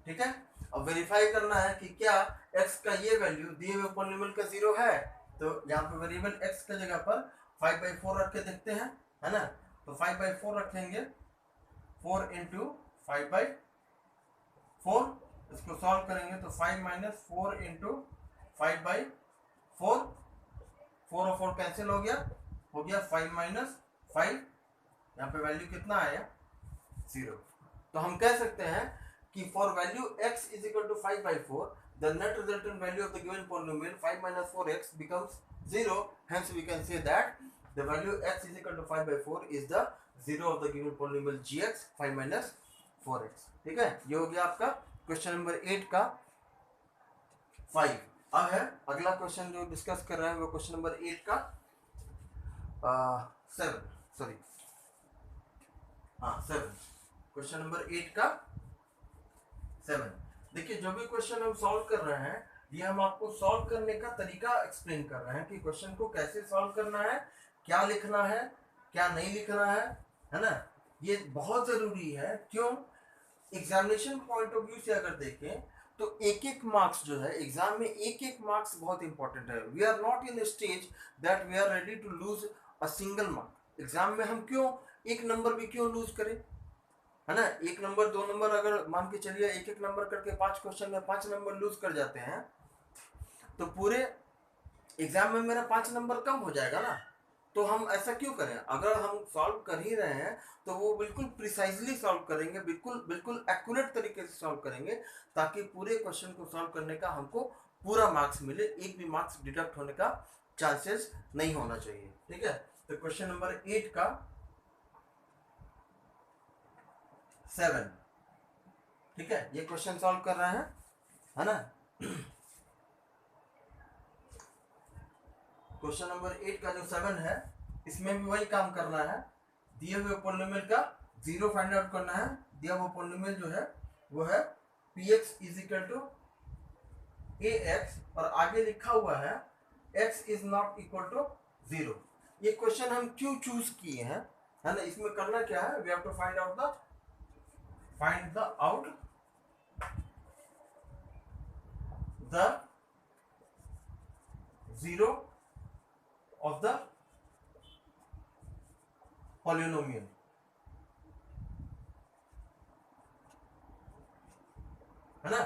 ठीक है। अब वेरीफाई करना है कि क्या x का ये वैल्यू दिए हुए पॉलिनोमियल का 0 है, तो यहाँ पे वेरिएबल x के जगह पर 5/4 रख के देखते हैं, है ना। तो 5/4 रखेंगे, 4 इंटू 5/4, इसको सॉल्व करेंगे तो 5 माइनस 4 इंटू 5/4, 4 और 4 कैंसिल हो गया 5 माइनस 5, यहाँ पे वैल्यू कितना आया 0। तो हम कह सकते हैं कि for value x is equal to 5/4 the net resultant value of the given polynomial 5 minus 4x becomes 0, hence we can say that the value x is equal to 5/4 is the 0 of the given polynomial gx 5 minus 4x, ठीक है। ये हो गया आपका क्वेश्चन नंबर 8 का 5। अब है अगला क्वेश्चन जो डिस्कस कर रहे हैं वो क्वेश्चन नंबर 8 का 7, सॉरी, हाँ 7, क्वेश्चन नंबर 8 का 7। देखिए जो भी क्वेश्चन हम सॉल्व कर रहे हैं, ये हम आपको सॉल्व करने का तरीका एक्सप्लेन कर रहे हैं कि क्वेश्चन को कैसे सॉल्व करना है, क्या लिखना है, क्या नहीं लिखना है ना। ये बहुत जरूरी है, क्यों, एग्जामिनेशन पॉइंट ऑफ व्यू से अगर देखें तो एक एक मार्क्स जो है एग्जाम में, एक एक मार्क्स बहुत इंपॉर्टेंट है। We are not in stage that we are ready to lose a single mark. Exam में हम क्यों एक नंबर भी क्यों लूज करें, है ना। 1 नंबर 2 नंबर अगर मान के चलिए एक एक नंबर करके 5 क्वेश्चन में 5 नंबर लूज कर जाते हैं, तो पूरे एग्जाम में मेरा 5 नंबर कम हो जाएगा ना। तो हम ऐसा क्यों करें, अगर हम सॉल्व कर ही रहे हैं तो वो बिल्कुल प्रिसाइजली सॉल्व करेंगे, बिल्कुल एक्यूरेट तरीके से सॉल्व करेंगे, ताकि पूरे क्वेश्चन को सॉल्व करने का हमको पूरा मार्क्स मिले, एक भी मार्क्स डिडक्ट होने का चांसेस नहीं होना चाहिए, ठीक है। तो क्वेश्चन नंबर 8 का 7, ठीक है, ये क्वेश्चन सॉल्व कर रहे हैं, है ना। क्वेश्चन नंबर 8 का जो 7 है, इसमें भी वही काम करना है, दिए हुए पॉलिनोमियल का 0 फाइंड आउट करना है। दिया हुआ पॉलिनोमियल जो है वो है px is equal to ax, और आगे लिखा हुआ है x is not equal to 0। ये क्वेश्चन हम क्यों चूज किए हैं, है ना। इसमें करना क्या है, we have to find out the 0 of the polynomial, है ना।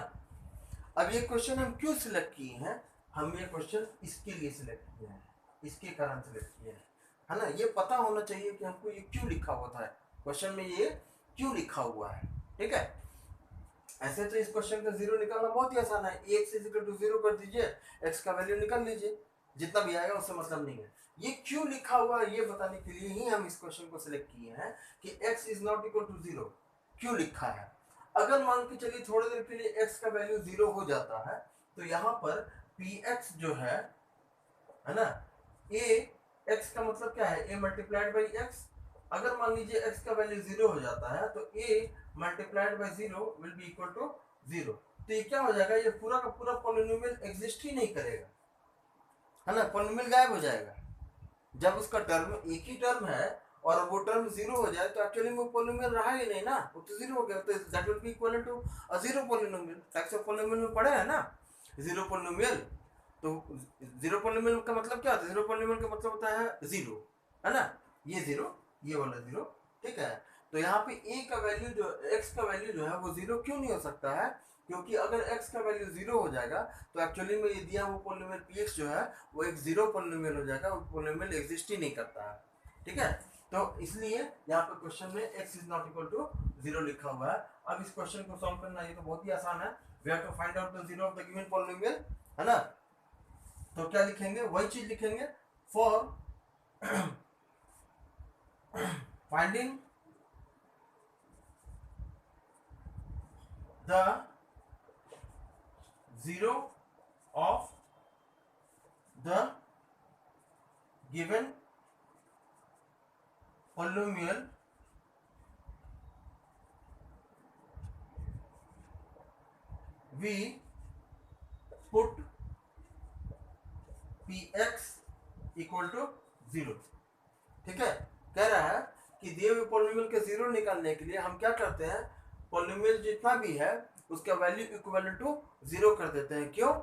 अब ये क्वेश्चन हम क्यों सिलेक्ट किए हैं, हम ये क्वेश्चन इसके लिए सिलेक्ट किए हैं, इसके कारण सिलेक्ट किए हैं, है ना। ये पता होना चाहिए कि हमको ये क्यों लिखा हुआ था क्वेश्चन में, ये क्यों लिखा हुआ है, ठीक है। ऐसे तो इस क्वेश्चन का 0 निकालना बहुत ही आसान है, x इज इक्वल टू 0 कर दीजिए, x का वैल्यू निकाल लीजिए, जितना भी आएगा उससे मतलब नहीं है। ये क्यों लिखा हुआ है ये बताने के लिए ही हम इस क्वेश्चन को सिलेक्ट किए हैं कि x is not equal to 0 क्यों लिखा है। अगर मान के चलिए थोड़ी देर के लिए x का वैल्यू 0 हो जाता है, तो यहाँ पर px जो है ना, a x का मतलब क्या है, a मल्टीप्लाइड बाई x। अगर मान लीजिए x का वैल्यू 0 हो जाता है तो a multiplied by 0 will be equal to 0। तो ये क्या हो जाएगा, ये पूरा का पूरा पॉलिनोमियल एग्जिस्ट ही नहीं करेगा, है ना, पॉलिनोमियल गायब हो जाएगा। जब उसका टर्म एक ही टर्म है और वो टर्म 0 हो जाए तो एक्चुअली वो पॉलिनोमियल रहा ही नहीं ना, वो तो 0 हो गया, तो that will be equal to a 0 polynomial. Types of polynomial में पढ़े हैं ना 0 पॉलिनोमियल। तो 0 पॉलिनोमियल का मतलब क्या होता है, 0 पॉलिनोमियल का मतलब होता है 0, है ना, ये 0, ये वाला 0, ठीक है। तो यहाँ पे a का वैल्यू जो x का वैल्यू जो है वो 0 क्यों नहीं हो सकता है, क्योंकि अगर x का वैल्यू 0 हो जाएगा तो एक्चुअली में ये दिया हुआ पॉलिनोमियल px जो है वो एक 0 पॉलिनोमियल हो जाएगा, वो पॉलिनोमियल एग्जिस्ट ही नहीं करता है, ठीक है। तो इसलिए यहाँ पे क्वेश्चन में x is not equal to 0 लिखा हुआ है। अब इस क्वेश्चन को सॉल्व करना ये तो बहुत ही आसान है, we have to find out the 0 of the given polynomial, है ना। तो क्या लिखेंगे, वही चीज लिखेंगे, for finding the 0 of the given polynomial we put P X equal to 0। ठीक है, कह रहा है कि दिए हुए पॉलिनोमियल के जीरो निकालने के लिए हम क्या करते हैं, पॉलिनोमियल जितना भी है उसका वैल्यू इक्वल टू 0 कर देते हैं। क्यों?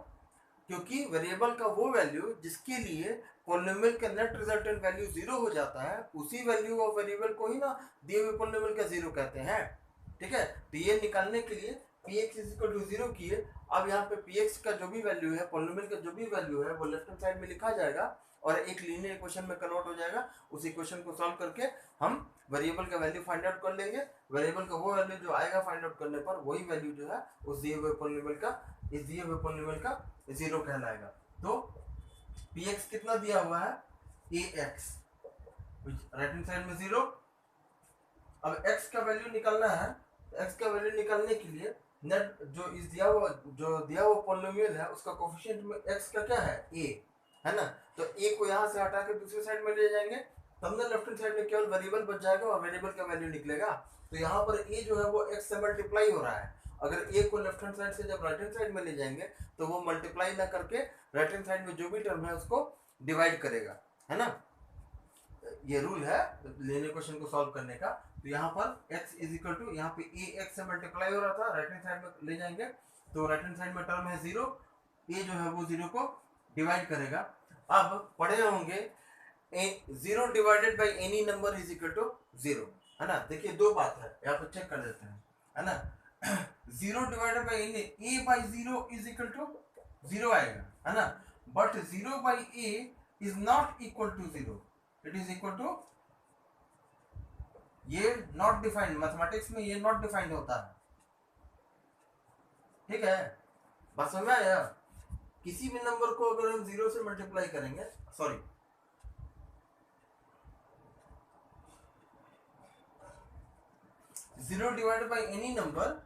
क्योंकि वेरिएबल का वो वैल्यू जिसके लिए पॉलिनोमियल का नेट रिजल्टेंट वैल्यू 0 हो जाता है, उसी वैल्यू ऑफ वेरिएबल को ही ना दिए हुए पॉलिनोमियल का 0 कहते हैं। ठीक है, तो ये निकालने के लिए px इज इक्वल टू 0 किए। अब यहाँ पे px का जो भी वैल्यू है, पॉलिनोमियल का जो भी वैल्यू है, वो लेफ्ट हैंड साइड में लिखा जाएगा और एक लीनियर इक्वेशन में कन्वर्ट हो जाएगा। उस इक्वेशन को सॉल्व करके हम वेरिएबल का वैल्यू फाइंड आउट कर लेंगे। वेरिएबल का वो वैल्यू जो आएगा फाइंड आउट करने पर, वही वैल्यू जो है उस दिए हुए पॉलिनोमियल का, इस दिए हुए पॉलिनोमियल का 0 कहलाएगा। तो px कितना दिया हुआ है, ax, राइट हैंड साइड में 0। अब x का वैल्यू निकालना है। x का वैल्यू निकालने के लिए नेट जो दिया हुआ पॉलिनोमियल है उसका कोफिशिएंट में x का क्या है, a है ना। तो a को यहाँ से हटा के दूसरी साइड में ले जाएंगे, तब ना लेफ्ट हैंड साइड में केवल वेरिएबल बच जाएगा और वेरिएबल का वैल्यू निकलेगा। तो यहाँ पर a जो है वो x से मल्टीप्लाई हो रहा है। अगर a को लेफ्ट हैंड साइड से जब राइट हैंड साइड में ले जाएंगे तो वो मल्टीप्लाई ना करके राइट हैंड साइड में जो भी टर्म है उसको डिवाइड करेगा, है ना। ये रूल है लिनियर क्वेश्चन को सॉल्व करने का। तो यहाँ पर x इज इक्वल टू, यहाँ पे a x से मल्टीप्लाई हो रहा था, राइट हैंड साइड में ले जाएंगे तो राइट हैंड साइड में टर्म है 0, a जो है वो 0 को डिवाइड करेगा। अब पढ़े होंगे 0 divided by any number is equal to 0, है ना। देखिए दो बात है, यहाँ पे चेक कर देते हैं, है ना। 0 divided by any, a by 0 is equal to 0 आएगा, है ना। But 0 by a is not equal to 0, it is equal to, ये नॉट डिफाइंड, मैथमेटिक्स में ये नॉट डिफाइंड होता है। ठीक है, बस समझ में आया। किसी भी नंबर को अगर हम 0 से मल्टीप्लाई करेंगे, sorry 0 divided by any number,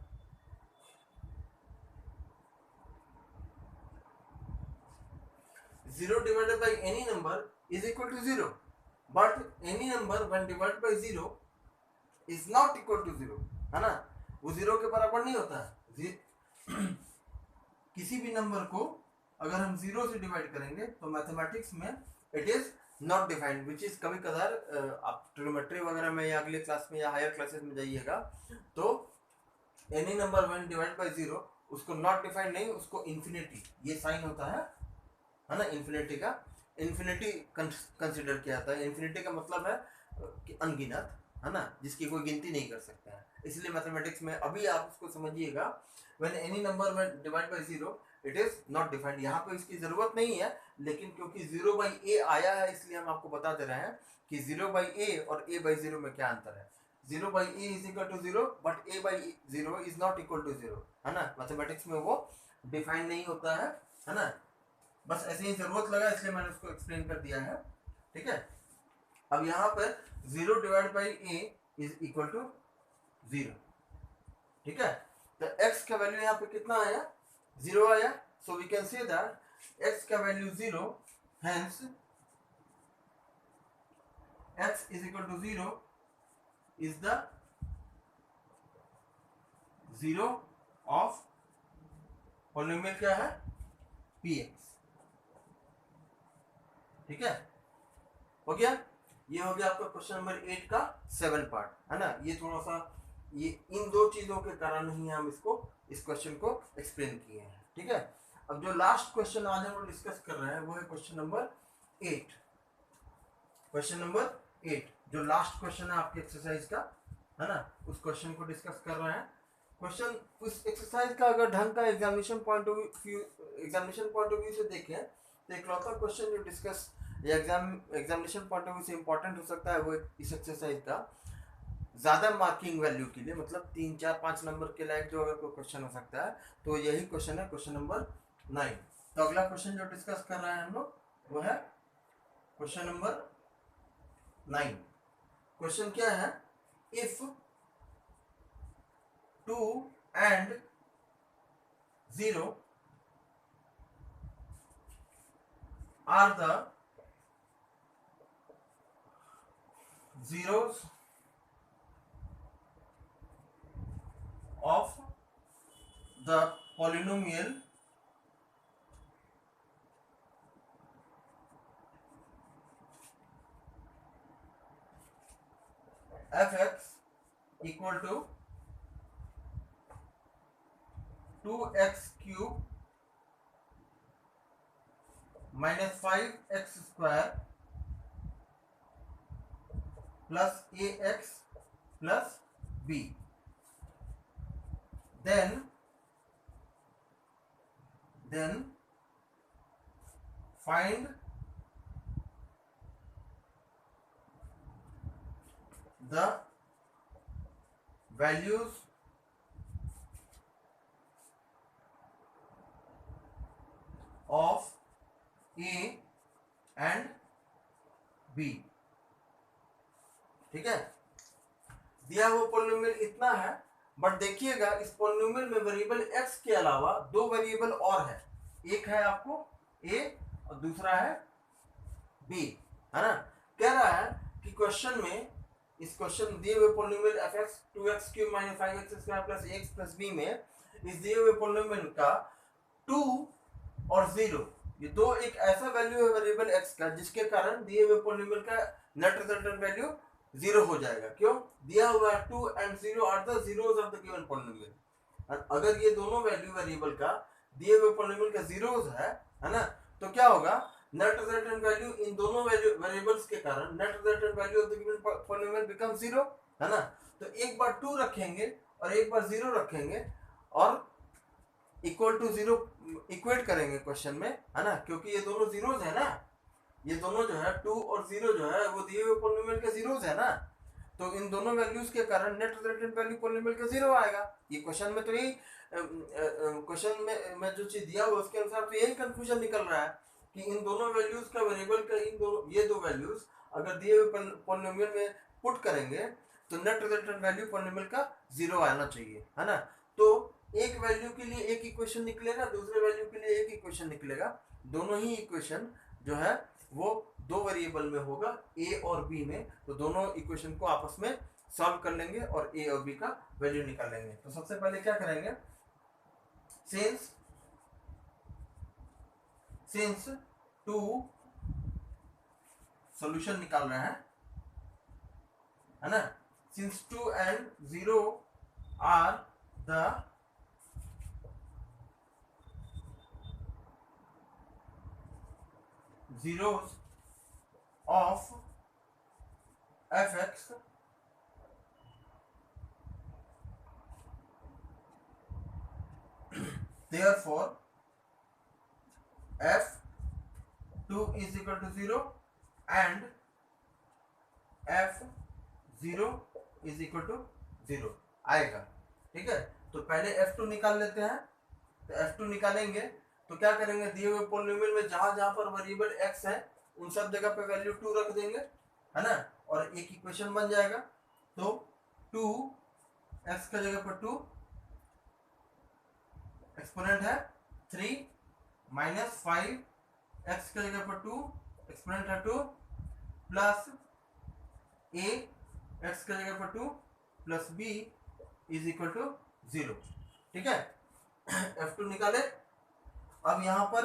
zero divided by any number is equal to 0, but any number when divided by 0 is not equal to 0, है ना। वो 0 के बराबर नहीं होता है। किसी भी नंबर को अगर हम 0 से डिवाइड करेंगे तो मैथमेटिक्स में it is not defined, which is कभी कभार आप ट्रिग्नोमेट्री वगैरह में या अगले क्लास में या हायर क्लासेस में जाइएगा तो any number when divide by 0 उसको नॉट डिफाइंड नहीं, उसको इन्फिनिटी ये साइन होता है ना। इन्फिनिटी का, इन्फिनिटी कंसिडर किया जाता है। इन्फिनिटी का मतलब है कि अनगिनत, है ना, जिसकी कोई गिनती नहीं कर सकता है। इसलिए मैथमेटिक्स में अभी आप उसको समझिएगा, when any number when divide by 0 it is not defined. यहाँ पे इसकी जरूरत नहीं है, लेकिन क्योंकि 0 बाई ए आया है इसलिए हम आपको बता दे रहे हैं कि 0 बाई ए और a बाई 0 में क्या अंतर है। 0 by a is equal to 0 but a by 0 is not equal to 0, है ना। मैथमेटिक्स में वो डिफाइन नहीं होता है ना। बस ऐसे ही जरूरत लगा इसलिए मैंने उसको एक्सप्लेन कर दिया है। ठीक है, अब यहाँ पर 0 divide by a is equal to 0। ठीक है, तो x का वैल्यू यहाँ पे कितना आया, 0 आया। So we can say that x का value 0, hence x is equal to 0 is the 0 of polynomial क्या है, px। ठीक है, हो गया। ये हो गया आपका क्वेश्चन नंबर 8 का 7 पार्ट, है ना। ये थोड़ा सा ये इन दो चीजों के कारण ही हम इस क्वेश्चन को एक्सप्लेन किए हैं। ठीक है, अब जो लास्ट क्वेश्चन आज हम लोग डिस्कस कर रहे हैं वो है क्वेश्चन नंबर 8। क्वेश्चन नंबर 8 जो लास्ट क्वेश्चन है आपके एक्सरसाइज का, है ना, उस क्वेश्चन को डिस्कस कर रहे हैं। क्वेश्चन उस एक्सरसाइज का अगर ढंग का एग्जामिनेशन पॉइंट ऑफ व्यू से देखें तो एक लौता क्वेश्चन जो डिस्कस या एग्जामिनेशन पॉइंट ऑफ व्यू से इंपॉर्टेंट हो सकता है वो इस एक्सरसाइज का ज़्यादा मार्किंग वैल्यू के लिए, मतलब 3, 4, 5 नंबर के लायक जो अगर कोई क्वेश्चन हो सकता है तो यही क्वेश्चन है, क्वेश्चन नंबर 9। तो अगला क्वेश्चन जो डिस्कस कर रहे हैं हम लोग वो है क्वेश्चन नंबर 9। क्वेश्चन क्या है, if 2 and 0 are the zeros of the polynomial f x equal to 2x³ minus 5x² plus ax plus b, then find the values of a and b। ठीक है, दिया हुआ पॉलिनोमियल इतना है, बट देखिएगा इस पॉलिनोमियल में वेरिएबल x के अलावा दो वेरिएबल और है, एक है आपको a और दूसरा है b, है ना। कह रहा है कि क्वेश्चन में, इस क्वेश्चन दिए हुए polynomial fx 2x³ minus 5x² plus ax plus b में इस दिए हुए पॉलिनोमियल का 2 और 0 ये दो एक ऐसा वैल्यू है वेरिएबल x का जिसके कारण दिए हुए पॉलिनोमियल का नेट रिजल्टेंट वैल्यू 0 हो जाएगा। क्यों? दिया हुआ है 2 and 0 are the zeros of the given polynomial, और अगर ये दोनों वैल्यू वेरिएबल का दिए हुए पॉलिनोमियल का जीरोस है ना, तो क्या होगा, नेट रिजल्टेंट वैल्यू इन दोनों वेरिएबल्स के कारण net resultant value of the given polynomial become 0, है ना। तो एक बार 2 रखेंगे और एक बार 0 रखेंगे और इक्वल टू 0 इक्वेट करेंगे क्वेश्चन में, है ना, क्योंकि ये दोनों जीरोस है ना, ये दोनों जो है 2 और 0 जो है वो दिए हुए पॉलिनोमियल के जीरोस है ना, तो इन दोनों वैल्यूज के कारण नेट रिजल्टेंट वैल्यू पॉलिनोमियल का 0 आएगा। ये क्वेश्चन में तो यही क्वेश्चन में जो चीज दिया हुआ उसके अनुसार तो यही कंक्लूजन निकल रहा है कि इन दोनों वैल्यूज का वेरिएबल का इन दो ये दो वैल्यूज अगर दिए हुए पॉलिनोमियल में पुट करेंगे तो नेट रिजल्टेंट वैल्यू पॉलिनोमियल का 0 आना चाहिए, है ना। तो एक वैल्यू के लिए एक इक्वेशन निकलेगा, दूसरे वैल्यू के लिए एक इक्वेशन निकलेगा, दोनों ही इक्वेशन जो है वो दो वेरिएबल में होगा a और b में, तो दोनों इक्वेशन को आपस में सॉल्व कर लेंगे और a और b का वैल्यू निकालेंगे। तो सबसे पहले क्या करेंगे, सिंस 2 सॉल्यूशन निकाल रहे हैं, है ना, since 2 and 0 are the zeros of fx therefore f2 is equal to 0 and f0 is equal to 0 आएगा। ठीक है, तो पहले f2 निकाल लेते हैं। तो f2 निकालेंगे तो क्या करेंगे, दिए हुए पॉलिनोमियल में जहां जहां पर वेरिएबल x है उन सब जगह पे वैल्यू 2 रख देंगे, है ना, और एक इक्वेशन बन जाएगा। तो 2 x का जगह पर 2, एक्सपोनेंट है 3 माइनस 5 x का जगह पर 2, एक्सपोनेंट है 2 प्लस a x का जगह पर 2 plus b is equal to 0। ठीक है, f2 निकाले। अब यहां पर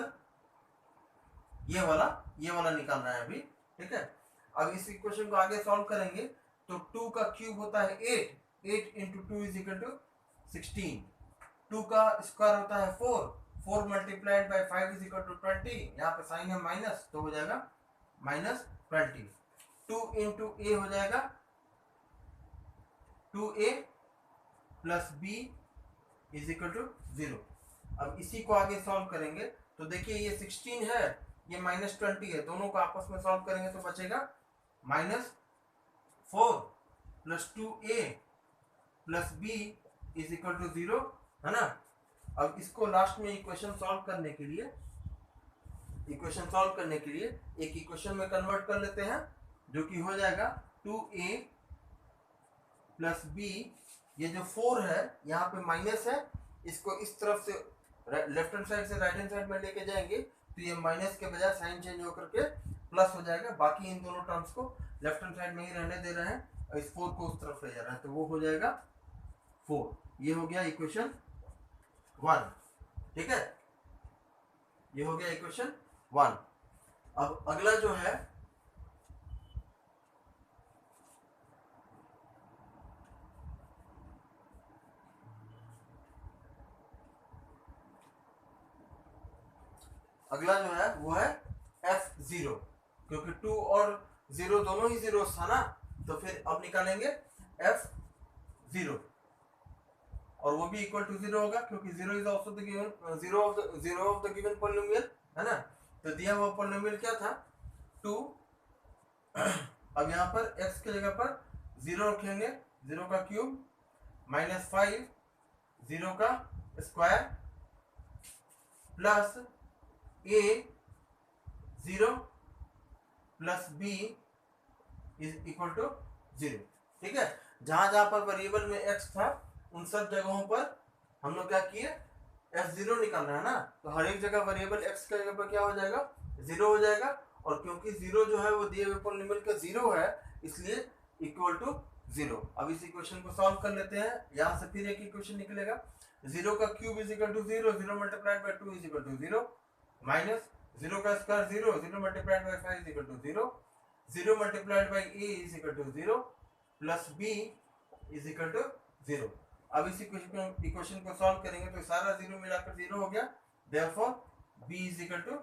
ये वाला निकालना है अभी। ठीक है, अब इस इक्वेशन को आगे सॉल्व करेंगे तो 2 का क्यूब होता है 8 इंटू 2 इज इक्वल टू 16, 2 का स्क्वायर होता है 4 multiplied by 5 is equal to 20, यहाँ पे साइन है माइनस तो हो जाएगा -20, 2 इंटू ए हो जाएगा 2a plus b is equal to 0। अब इसी को आगे सॉल्व करेंगे तो देखिए ये 16 है, ये -20 है, दोनों को आपस में सॉल्व करेंगे तो बचेगा -4 plus 2a plus b is equal to 0, है ना। अब इसको लास्ट में इक्वेशन सॉल्व करने के लिए एक इक्वेशन में कन्वर्ट कर लेते हैं, जो कि हो जाएगा 2a प्लस b, ये जो 4 है यहाँ पे माइनस है, इसको इस तरफ से लेफ्ट हैंड साइड से राइट हैंड साइड में लेके जाएंगे तो ये माइनस के बजाय साइन चेंज होकर के प्लस हो जाएगा। बाकी इन दोनों टर्म्स को लेफ्ट हैंड साइड में ही रहने दे रहे हैं और इस 4 को उस तरफ ले जा रहे हैं, तो वो हो जाएगा 4। ये हो गया इक्वेशन 1। ठीक है, ये हो गया इक्वेशन 1। अब अगला जो है अगला जो है वो है F0, क्योंकि 2 और 0 दोनों ही जीरो था ना, तो फिर अब निकालेंगे F0 और वो भी इक्वल टू 0 होगा, क्योंकि 0 is also the given zero of the given polynomial है ना। तो दिया हुआ पॉलिनोमियल क्या था 2। अब यहाँ पर x की जगह पर 0 रखेंगे, 0 का क्यूब -5 0 का square plus a 0 plus b is equal to 0। ठीक है, जहां जहां पर वेरिएबल में x था उन सब जगहों पर हम लोग क्या किए F0 निकालना है ना, तो हर एक जगह वेरिएबल x की जगह पर क्या हो जाएगा 0 हो जाएगा, और क्योंकि 0 जो है वो दिए हुए पॉलिनोमियल का 0 है इसलिए इक्वल टू 0। अब इस इक्वेशन को सॉल्व कर लेते हैं, यहाँ से फिर एक इक्वेशन निकलेगा 0 का cube is equal to 0, 0 multiplied by 2 is equal to 0, minus 0 का square 0, 0 multiplied by 5 is equal to 0, 0 multiplied by a is equal to 0 plus b is equal to 0। अब इस इक्वेशन को सॉल्व करेंगे तो सारा 0 मिलाकर 0 हो गया, therefore b is equal to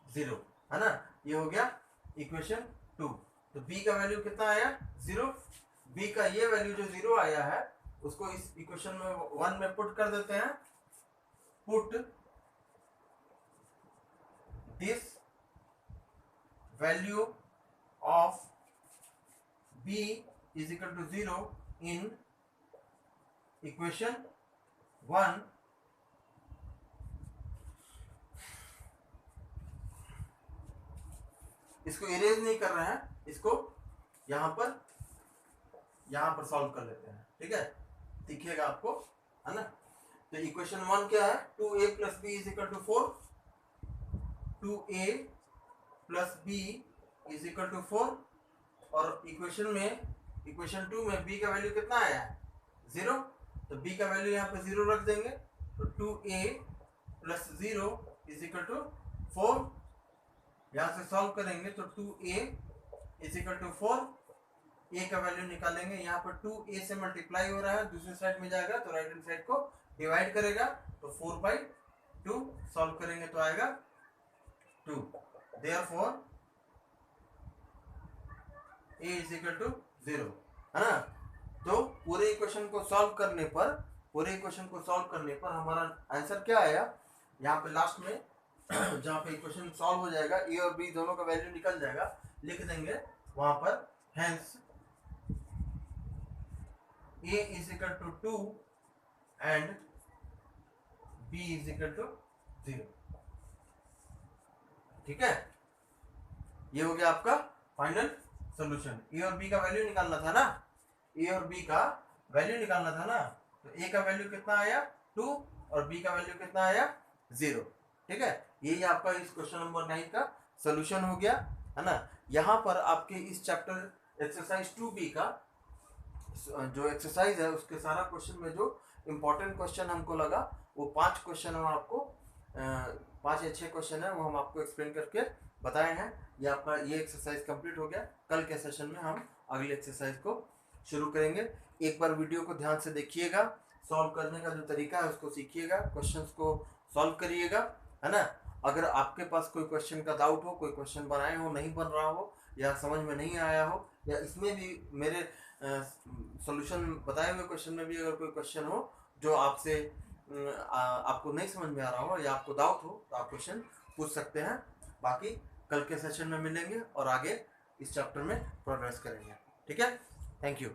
0 है ना। ये हो गया इक्वेशन 2। तो b का वैल्यू कितना आया 0, b का ये वैल्यू जो 0 आया है उसको इस इक्वेशन में 1 में पुट कर देते हैं। Put this value of b is equal to 0 in equation 1 इसको इरेज नहीं कर रहे हैं, इसको यहां पर सॉल्व कर लेते हैं। ठीक है, दिखेगा आपको है ना। तो इक्वेशन 1 क्या है 2a plus b is equal to 4, 2a plus b is equal to 4, और इक्वेशन 2 में b का वैल्यू कितना आया है 0, तो b का वैल्यू यहाँ पे 0 रख देंगे, तो 2a plus 0 is equal to 4। यहाँ से सॉल्व करेंगे तो 2a is equal to 4, a का वैल्यू निकालेंगे, यहाँ पर 2a से मल्टीप्लाई हो रहा है, दूसरी साइड में जाएगा तो राइट हैंड साइड को डिवाइड करेगा, तो 4/2 सॉल्व करेंगे तो आएगा 2। Therefore a is equal to 0 है ना। तो पूरे इक्वेशन को सॉल्व करने पर हमारा आंसर क्या आया, यहाँ पे लास्ट में जहाँ पे इक्वेशन सॉल्व हो जाएगा ए और बी दोनों का वैल्यू निकल जाएगा, लिख देंगे वहां पर hence a is equal to 2 and b is equal to 0। ठीक है, ये हो गया आपका फाइनल सॉल्यूशन। ए और बी का वैल्यू निकालना था ना, ए और बी का वैल्यू निकालना था ना, तो ए का वैल्यू कितना आया 2 और बी का वैल्यू कितना आया 0। ठीक है, यही आपका इस क्वेश्चन नंबर 9 का सॉल्यूशन हो गया है ना। यहाँ पर आपके इस चैप्टर एक्सरसाइज 2b का जो एक्सरसाइज है उसके सारा क्वेश्चन में जो इम्पोर्टेंट क्वेश्चन हमको लगा वो 5 क्वेश्चन हम आपको 5 या 6 क्वेश्चन है वो हम आपको एक्सप्लेन करके बताए हैं। ये आपका ये एक्सरसाइज कंप्लीट हो गया। कल के सेशन में हम अगले एक्सरसाइज को शुरू करेंगे। एक बार वीडियो को ध्यान से देखिएगा, सॉल्व करने का जो तरीका है उसको सीखिएगा, क्वेश्चंस को सॉल्व करिएगा है ना। अगर आपके पास कोई क्वेश्चन का डाउट हो, कोई क्वेश्चन बनाए हो नहीं बन रहा हो या समझ में नहीं आया हो, या इसमें भी मेरे सॉल्यूशन बताए हुए क्वेश्चन में भी अगर कोई क्वेश्चन हो जो आपको नहीं समझ में आ रहा हो या आपको डाउट हो तो आप क्वेश्चन पूछ सकते हैं। बाकी कल के सेशन में मिलेंगे और आगे इस चैप्टर में प्रोग्रेस करेंगे। ठीक है, थैंक यू।